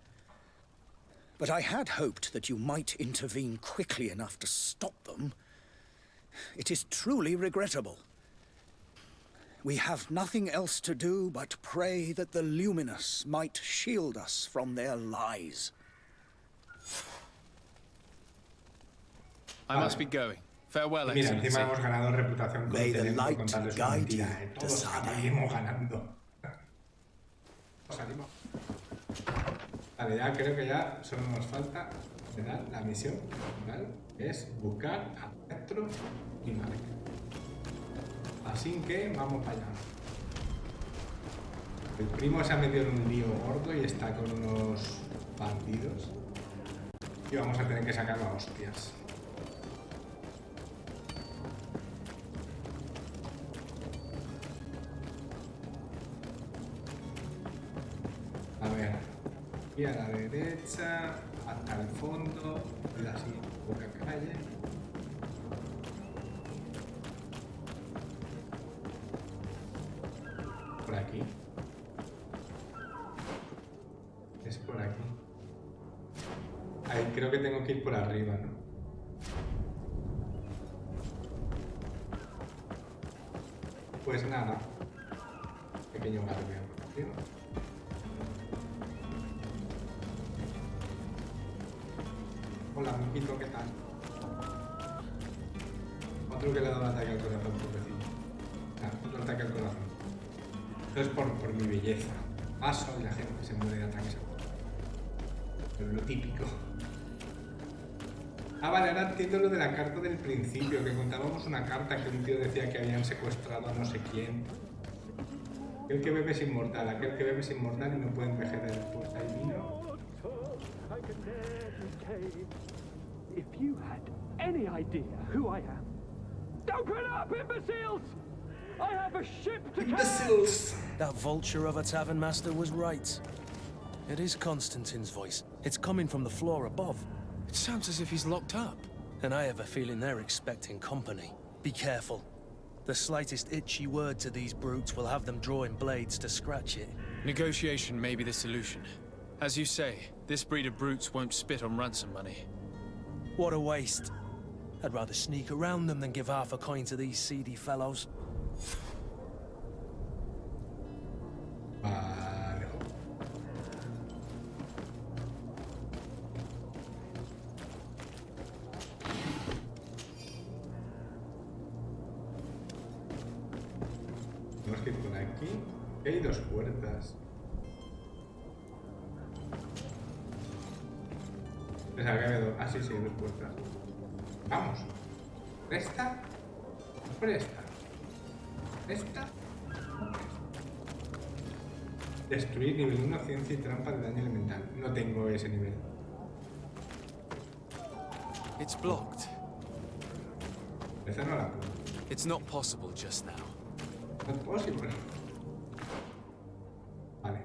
But I had hoped that you might intervene quickly enough to stop them. It is truly regrettable. We have nothing else to do but pray that the Luminous might shield us from their lies. I must be going. Farewell, Mira, Excellency. encima hemos ganado reputación con May the Teleco por light contarles una guide mentira, you, Todos Desarrollador. salimos ganando. Salimos. Vale, ya creo que ya solo nos falta ¿verdad? La misión principal es buscar a Petro y Mark. Así que vamos para allá. El primo se ha metido en un lío gordo y está con unos bandidos. Y vamos a tener que sacarlo a hostias. A ver, y a la derecha, hasta el fondo, y así, poca calle. Por aquí. Es por aquí. Ahí creo que tengo que ir por arriba, ¿no? Pues nada. Pequeño gato que hay por arriba. Hola, amiguito, ¿qué tal? Otro que le ha dado un ataque al corazón, pobrecillo. Otro ataque al corazón. Esto es por mi belleza. Paso y la gente se muere de ataques al corazón. Pero lo típico. Ah, vale, ahora entiendo lo de la carta del principio, que contábamos una carta que un tío decía que habían secuestrado a no sé quién. Aquel que bebe es inmortal, aquel que bebe es inmortal y no puede envejecer. Pues ahí vino. If you had any idea who I am, open up, imbeciles! I have a ship to Imbeciles! That vulture of a tavern master was right. It is Constantine's voice. It's coming from the floor above. It sounds as if he's locked up. And I have a feeling they're expecting company. Be careful. The slightest itchy word to these brutes will have them drawing blades to scratch it. Negotiation may be the solution. As you say, this breed of brutes won't spit on ransom money. What a waste. I'd rather sneak around them than give half a coin to these seedy fellows. Vale. Tenemos que ir por aquí. Hay dos puertas. Pensaba que había dos. Ah, sí, sí, dos puertas. Vamos. ¿Esta? ¿Por esta? ¿Esta? Destruir nivel 1, ciencia y trampa de daño elemental. No tengo ese nivel. It's blocked. Esta no la puedo. It's not possible just now. Not possible. Vale.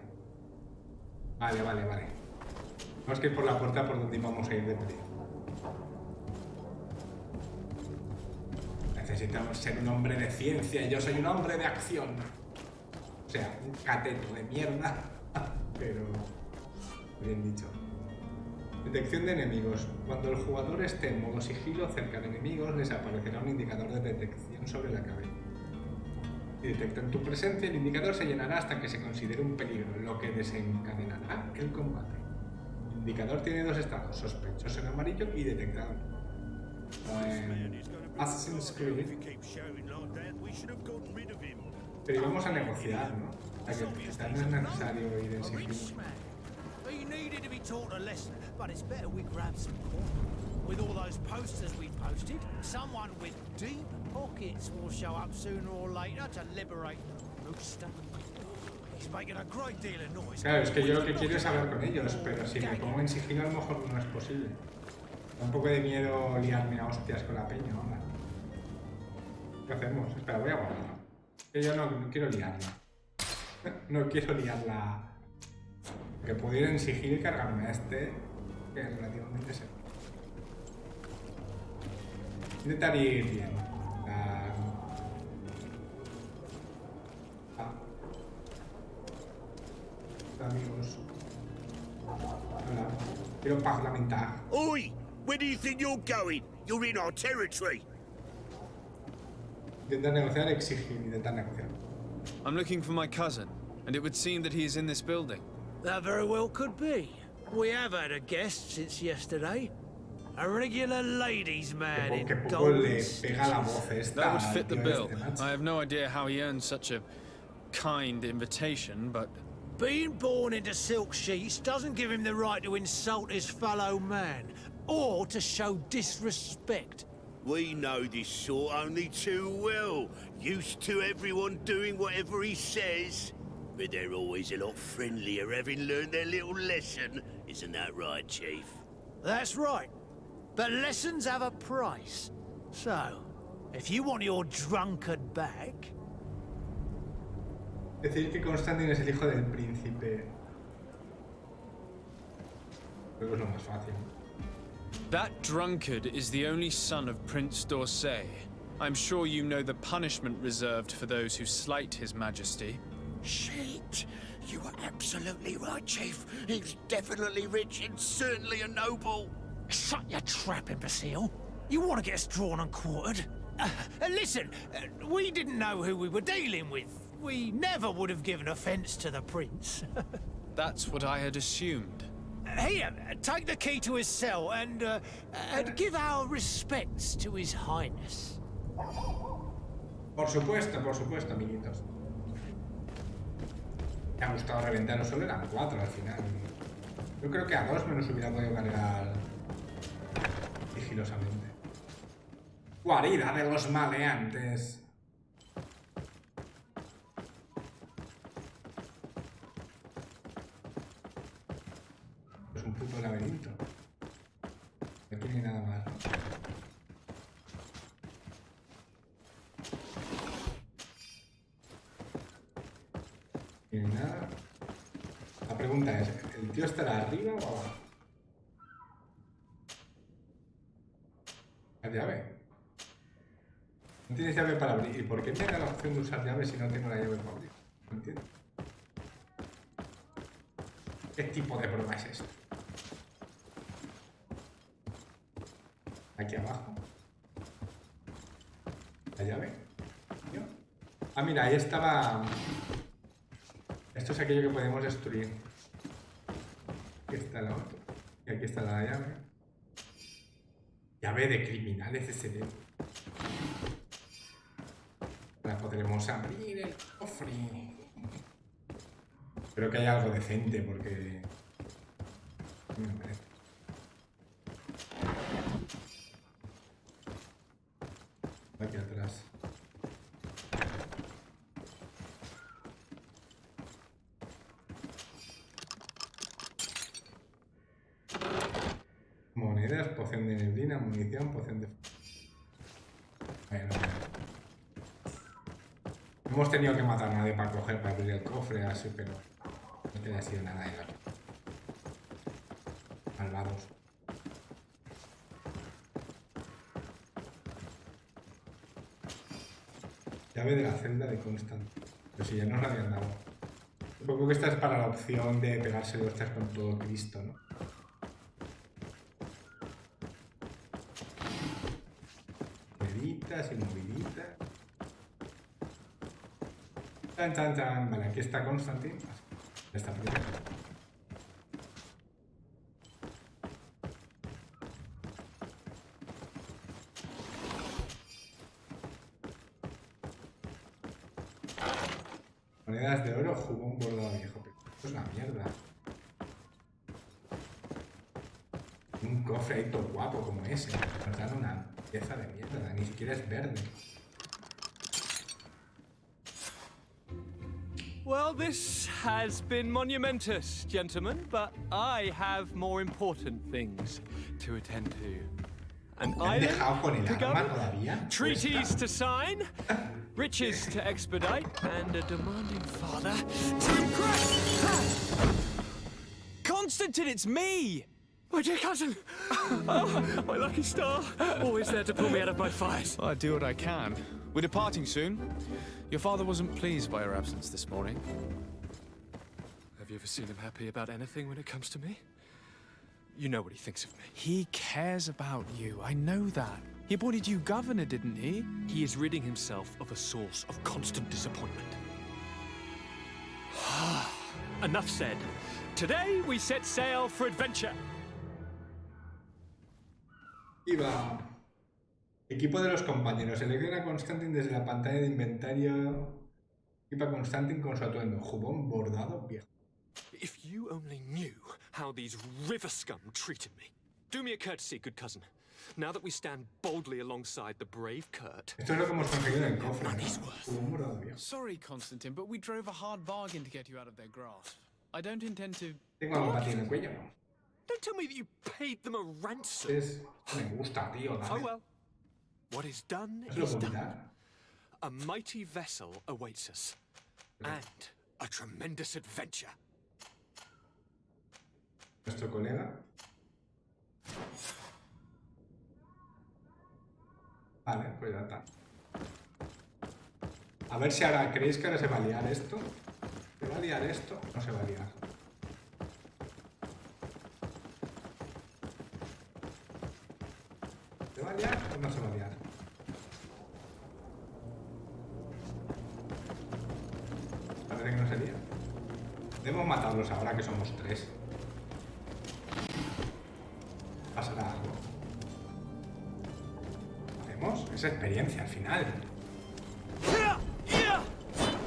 Vale. Tenemos que ir por la puerta por donde íbamos a ir de prisa. Necesitamos ser un hombre de ciencia y yo soy un hombre de acción. O sea, un cateto de mierda, pero bien dicho. Detección de enemigos. Cuando el jugador esté en modo sigilo cerca de enemigos, les aparecerá un indicador de detección sobre la cabeza. Si detectan tu presencia, el indicador se llenará hasta que se considere un peligro, lo que desencadenará el combate. El indicador tiene dos estados, sospechoso en amarillo y detectado. Assassin's Creed. Pero íbamos a negociar, ¿no? O sea que quizás no es necesario ir en sigilo. He needed to be taught a lesson, but it's better we grab some corn. With all those posters we posted, someone with deep pockets will show up sooner or later to liberate the rooster. He's making a great deal of noise. Claro, es que yo lo que quiero es hablar con ellos, pero si me pongo en sigilo a lo mejor no es posible. Da un poco de miedo liarme a hostias con la peña ahora. ¿Qué hacemos? Espera, voy a guardarlo. Que yo no quiero liarla. No quiero liarla. Que puedo ir en sigilo y cargarme a este, que es relativamente seguro. Intentar ir bien. Amigos. Hola. Quiero parlamentar. Oi! Where do you think you're going? You're in our territory. Intentar negociar, exigir, intentar negociar. I'm looking for my cousin, and it would seem that he is in this building. That very well could be. We have had a guest since yesterday. A regular ladies' man in gold. That would fit the bill. I have no idea how he earned such a kind invitation, but... Being born into silk sheets doesn't give him the right to insult his fellow man. or to show disrespect. We know this sort only too well. Used to everyone doing whatever he says. But they're always a lot friendlier having learned their little lesson. Isn't that right, Chief? That's right. But lessons have a price. So, if you want your drunkard back... Decir que Constantine es el hijo del príncipe. Creo que es lo más fácil. That drunkard is the only son of Prince d'Orsay. I'm sure you know the punishment reserved for those who slight his majesty. Shit! You are absolutely right, Chief. He's definitely rich and certainly a noble. Shut your trap, imbecile. You want to get us drawn and quartered? Listen, we didn't know who we were dealing with. We never would have given offense to the prince. That's what I had assumed. Here, take the key to his cell and give our respects to his highness. Por supuesto, amiguitos. Me ha gustado reventarlo, solo eran 4 al final. Yo creo que a 2 me los hubiera podido cargar sigilosamente. Guarida de los maleantes. Es un puto laberinto. Aquí no hay nada más, ¿no? Y nada. La pregunta es, ¿el tío estará arriba o abajo? La llave. No tienes llave para abrir. ¿Y por qué me da la opción de usar llave si no tengo la llave para abrir? No entiendo. ¿Qué tipo de prueba es esto? Aquí abajo. La llave. ¿Yo? Ah, mira, ahí estaba... Esto es aquello que podemos destruir. Aquí está la otra. Y aquí está la llave. Llave de criminales SD. Ahora podremos abrir el cofre. Espero que haya algo decente porque... No me parece. Aquí atrás. Monedas, poción de neblina, munición, poción de... Bueno. No hemos tenido que matar a nadie para coger, para abrir el cofre, así, pero... No tenía sido nada de nada. Malvados. Llave de la celda de Constantine. Pero si ya nos la habían dado. Supongo que esta es para la opción de pegarse de hostias con todo Cristo, ¿no? Moviditas y moviditas. Chan, chan, chan. Vale, aquí está Constantine. Está primero. Monedas de oro, jugón bordado viejo. Pero esto es una mierda. Un cofre ahí todo guapo como ese. Nos dan una pieza de mierda. Ni siquiera es verde. Well, this has been monumentous, gentlemen, but I have more important things to attend to. An island to govern, treaties to sign, riches to expedite, and a demanding father to impress. Constantine, it's me! My dear cousin! Oh, my lucky star! Always there to pull me out of my fires. Well, I do what I can. We're departing soon. Your father wasn't pleased by your absence this morning. Have you ever seen him happy about anything when it comes to me? You know what he thinks of me. He cares about you, I know that. He appointed you governor, didn't he? He is ridding himself of a source of constant disappointment. Enough said. Today we set sail for adventure. Y va. Equipo de los compañeros. Selecciona a Constantine desde la pantalla de inventario. Equipa a Constantine con su atuendo. Jubón bordado viejo. If you only knew how these river scum treated me. Do me a courtesy, good cousin. Now that we stand boldly alongside the brave Kurt. Esto es lo que hemos conseguido en el cofre. Sorry, Constantine, but we drove a hard bargain to get you out of their grasp. I don't intend to... Tengo algo para ti en el cuello. Don't tell me that you paid them a ransom. Me gusta, tío. Oh well. What is done is done. A mighty vessel awaits us. And a tremendous adventure. Nuestro colega. Vale, pues ya está. A ver si ahora creéis que ahora se va a liar esto. ¿Se va a liar esto? No se va a liar. ¿Se va a liar o no se va a liar? Parece que no se lía. Debemos matarlos ahora que somos 3. Pasará algo. ¿Hacemos? Es experiencia al final.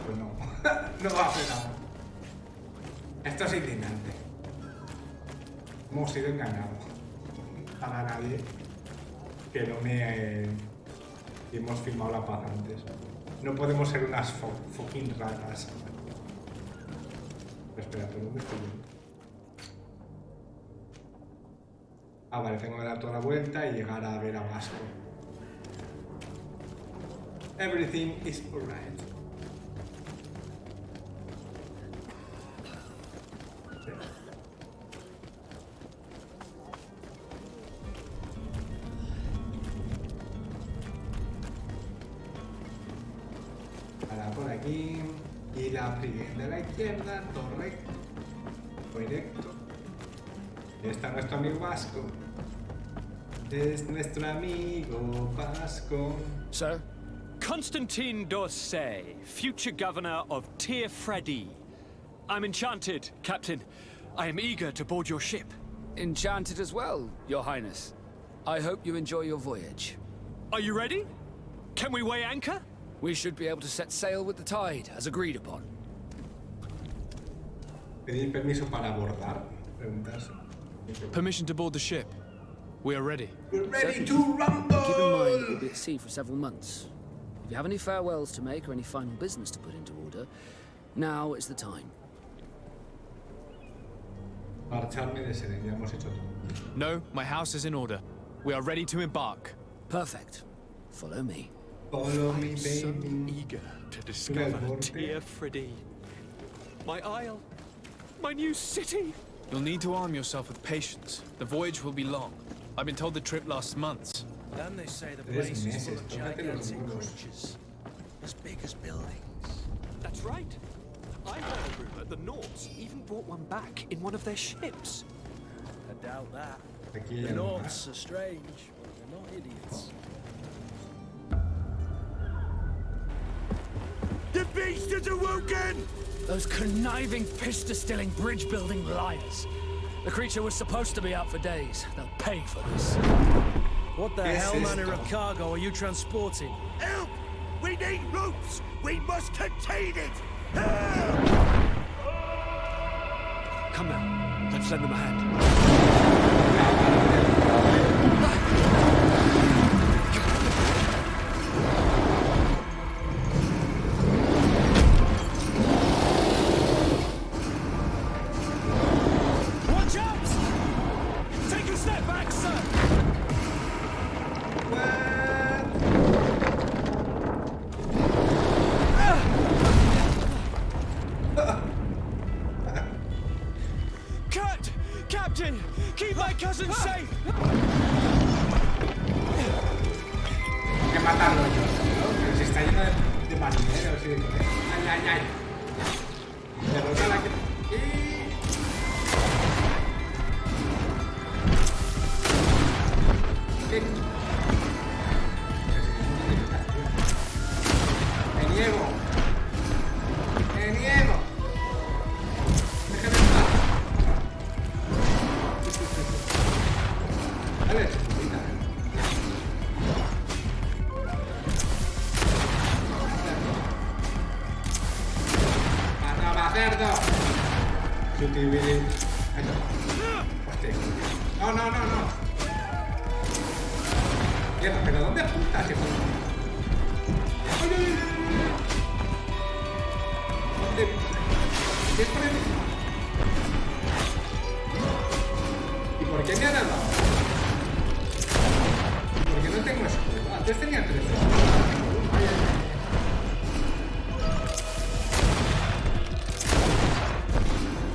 Pues no. No va a hacer nada. Esto es indignante. Hemos sido engañados. Para nadie que no me... hemos firmado la paz antes. No podemos ser unas fucking ratas. Espera, ¿pero dónde estoy yo? Ah, vale, tengo que dar toda la vuelta y llegar a ver a Vasco. Everything is alright. Ahora por aquí. Y la primera de la izquierda, todo recto. Directo. Está nuestro amigo Vasco. Es nuestro amigo Vasco. Sir? Constantine d'Orsay, future governor of Teofredi. I'm enchanted, Captain. I am eager to board your ship. Enchanted as well, Your Highness. I hope you enjoy your voyage. Are you ready? Can we weigh anchor? We should be able to set sail with the tide, as agreed upon. ¿Pedir permiso para abordar? Preguntarse. Permission to board the ship. We are ready. We're ready to rumble! Keep in mind we'll be at sea for several months. If you have any farewells to make or any final business to put into order, now is the time. Marcharme de Seren, ya hemos hecho todo. No, my house is in order. We are ready to embark. Perfect. Follow me. Follow me, I'm so eager to discover Teofredi. My isle. My new city. You'll need to arm yourself with patience. The voyage will be long. I've been told the trip lasts months. Then they say the place is full of gigantic creatures, as big as buildings. That's right. I heard a rumor the Nords even brought one back in one of their ships. I doubt that. The Nords are strange, but they're not idiots. The beast is awoken! Those conniving, pista-stilling, bridge-building liars. The creature was supposed to be out for days. They'll pay for this. What the hell manner of cargo are you transporting? Help! We need ropes! We must contain it! Help! Come now, let's lend them a hand. Keep my cousin safe! Hay que matarlo yo, ¿no? Pero si está lleno de marineros y de... ¡Ay, ay, ay! Derrota la que... ¡Me niego! ¡Me niego! ¡Déjame en paz! Dale, chiquitita. ¡Mata, cerdo! Hostia. No, no, no, no. ¿Pero dónde apuntas? ¿Qué es por el... ¿Y por qué me ha dado? ¿Por qué no tengo escudo? Antes tenía 3 escudos.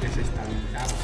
Desestabilizado,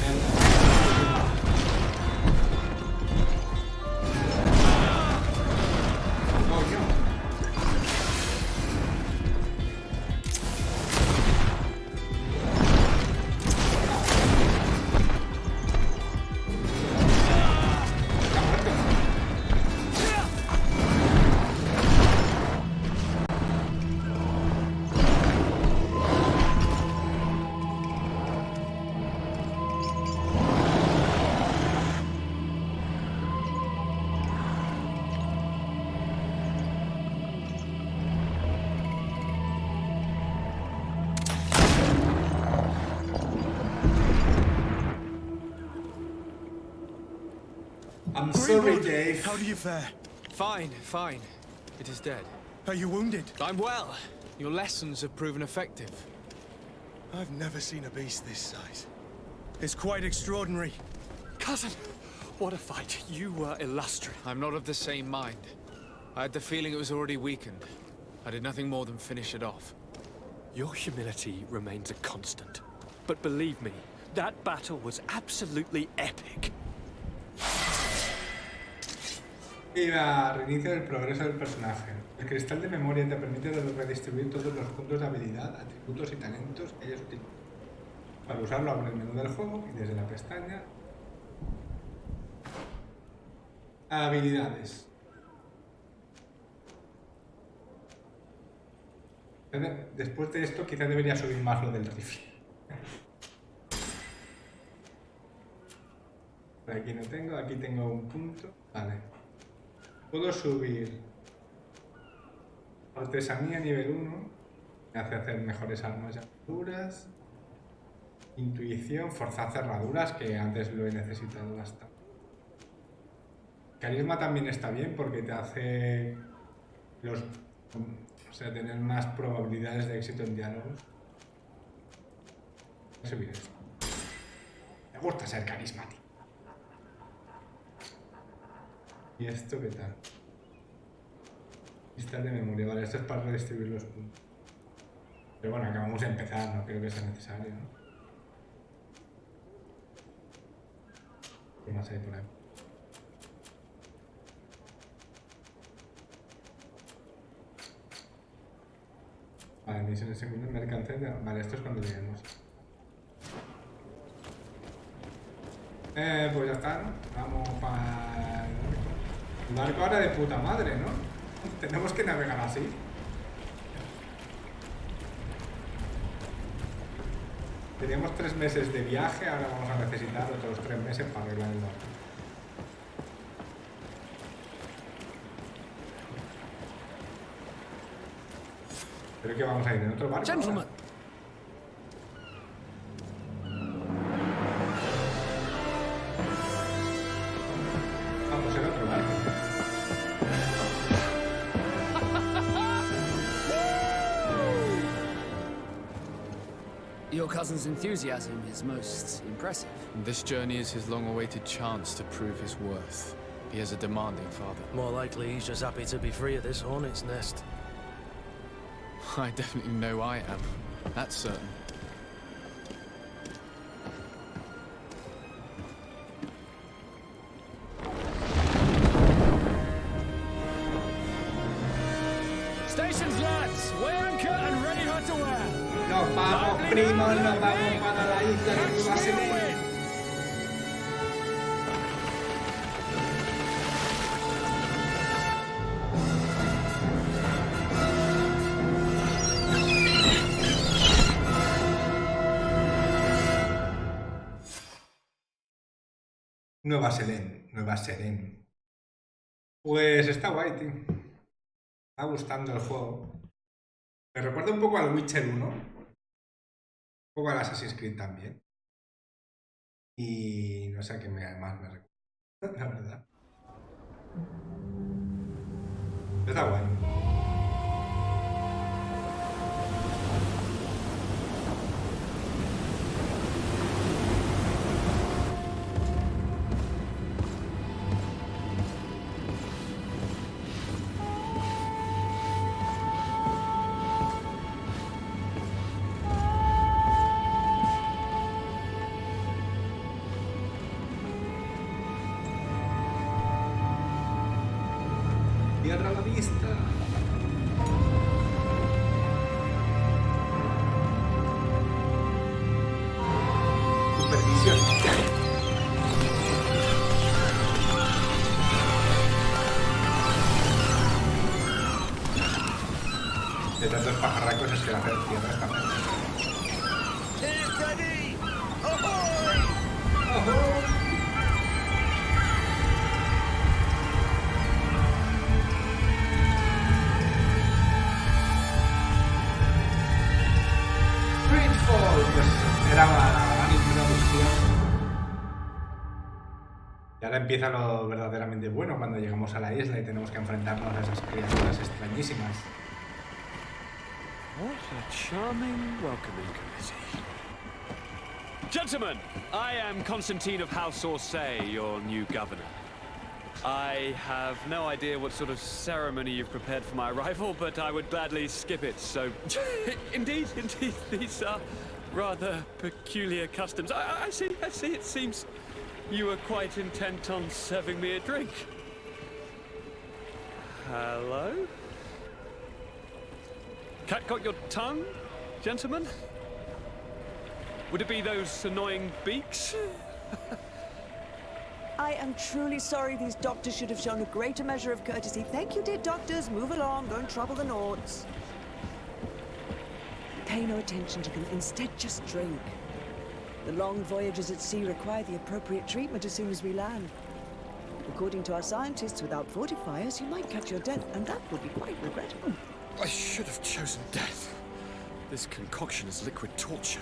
I'm sorry, Dave. How do you fare? Fine, fine. It is dead. Are you wounded? I'm well. Your lessons have proven effective. I've never seen a beast this size. It's quite extraordinary. Cousin, what a fight. You were illustrious. I'm not of the same mind. I had the feeling it was already weakened. I did nothing more than finish it off. Your humility remains a constant. But believe me, that battle was absolutely epic. Y la reinicio del progreso del personaje. El cristal de memoria te permite redistribuir todos los puntos de habilidad, atributos y talentos que hayas utilizado. Para usarlo abre el menú del juego y desde la pestaña habilidades. Después de esto quizá debería subir más lo del rifle. Por aquí no tengo, aquí tengo un punto. Vale. Puedo subir artesanía nivel 1, me hace hacer mejores armas y armaduras. Intuición, forzar cerraduras, que antes lo he necesitado bastante. Carisma también está bien porque te hace tener unas probabilidades de éxito en diálogos. Voy a subir esto. Me gusta ser carismático. ¿Y esto qué tal? Cristal de memoria, vale, esto es para redistribuir los puntos. Pero bueno, acabamos de empezar, no creo que sea necesario, ¿no? ¿Qué más hay por ahí? Vale, misiones secundarias, mercancía. Vale, esto es cuando lleguemos. Pues ya está, ¿no? Vamos para el barco ahora de puta madre, ¿no? Tenemos que navegar así. Teníamos 3 meses de viaje, ahora vamos a necesitar otros 3 meses para arreglar el barco. Creo que vamos a ir en otro barco. Gentlemen. Vamos en otro barco. Your cousin's enthusiasm is most impressive. This journey is his long-awaited chance to prove his worth. He has a demanding father. More likely he's just happy to be free of this hornet's nest. I definitely know I am. That's certain. Stations, lads! Weigh anchor and ready her to wear. Nos vamos, primos, nos vamos para la isla de Nueva Zelanda. Nueva Zelanda. Pues está guay, tío. Me está gustando el juego. Me recuerda un poco al Witcher 1. Un poco al Assassin's Creed también. Y no sé a qué más me recuerda, la verdad. Está bueno. Tierra a la vista. Supervisión. De tantos pajarracos es que la tierra está mal. Pues era una gran introducción. Y ahora empieza lo verdaderamente bueno cuando llegamos a la isla y tenemos que enfrentarnos a esas criaturas extrañísimas. What a charming welcoming committee. Gentlemen, I am Constantine of House Orsay, your new governor. I have no idea what sort of ceremony you've prepared for my arrival, but I would gladly skip it, so... Indeed, these are rather peculiar customs. I see, it seems you were quite intent on serving me a drink. Hello? Cat got your tongue, gentlemen? Would it be those annoying beaks? I am truly sorry these doctors should have shown a greater measure of courtesy. Thank you, dear doctors. Move along. Don't trouble the Nords. Pay no attention to them. Instead, just drink. The long voyages at sea require the appropriate treatment as soon as we land. According to our scientists, without fortifiers, you might catch your death, and that would be quite regrettable. I should have chosen death. This concoction is liquid torture.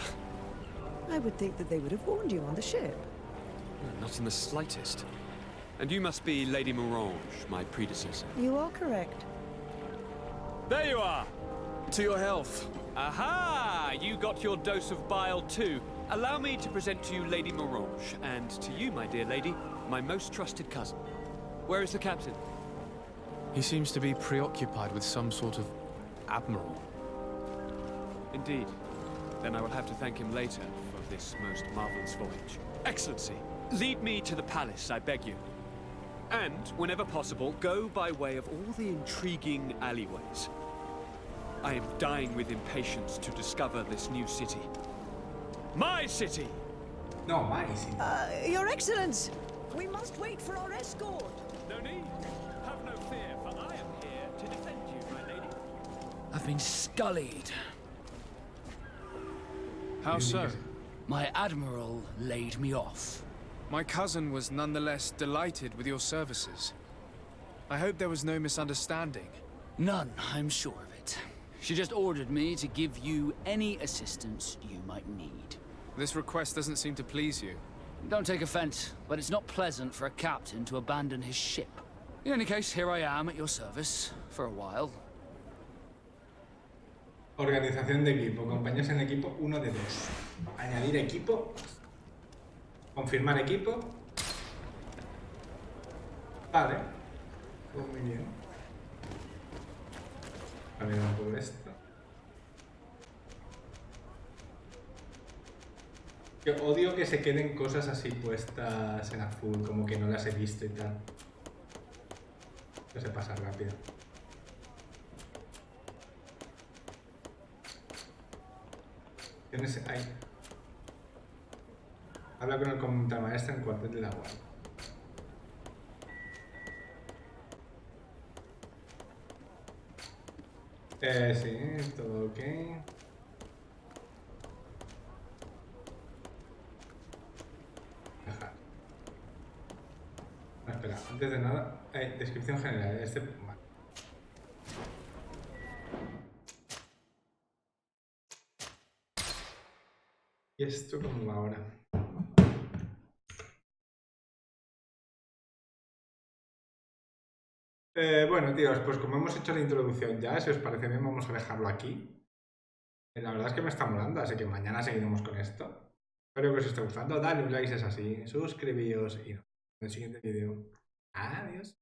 I would think that they would have warned you on the ship. Not in the slightest. And you must be Lady Morange, my predecessor. You are correct. There you are! To your health. Aha! You got your dose of bile too. Allow me to present to you Lady Morange, and to you, my dear lady, my most trusted cousin. Where is the captain? He seems to be preoccupied with some sort of admiral. Indeed. Then I will have to thank him later for this most marvelous voyage. Excellency, lead me to the palace, I beg you. And, whenever possible, go by way of all the intriguing alleyways. I am dying with impatience to discover this new city. My city! No, my city. Your Excellence! We must wait for our escort! No need. Have no fear, for I am here to defend you, my lady. I've been scullied. How so? My admiral laid me off. My cousin was nonetheless delighted with your services. I hope there was no misunderstanding. None, I'm sure of it. She just ordered me to give you any assistance you might need. This request doesn't seem to please you. Don't take offense, but it's not pleasant for a captain to abandon his ship. In any case, here I am at your service, for a while. Organización de equipo. Compañeros en equipo 1 de 2. Añadir equipo. Confirmar equipo. Vale. Pues muy bien. A ver un poco esto. Yo odio que se queden cosas así puestas en azul, como que no las he visto y tal. Que se pasa rápido. Tienes ahí. Habla con el contramaestre en cuartel de la guardia. Sí, todo ok. Dejar. No, espera, antes de nada, descripción general. Vale. ¿Y esto cómo va ahora? Bueno, tíos, pues como hemos hecho la introducción ya, si os parece bien, vamos a dejarlo aquí. La verdad es que me está molando, así que mañana seguiremos con esto. Espero que os esté gustando. Dale un like si es así, suscribíos y nos vemos en el siguiente vídeo. Adiós.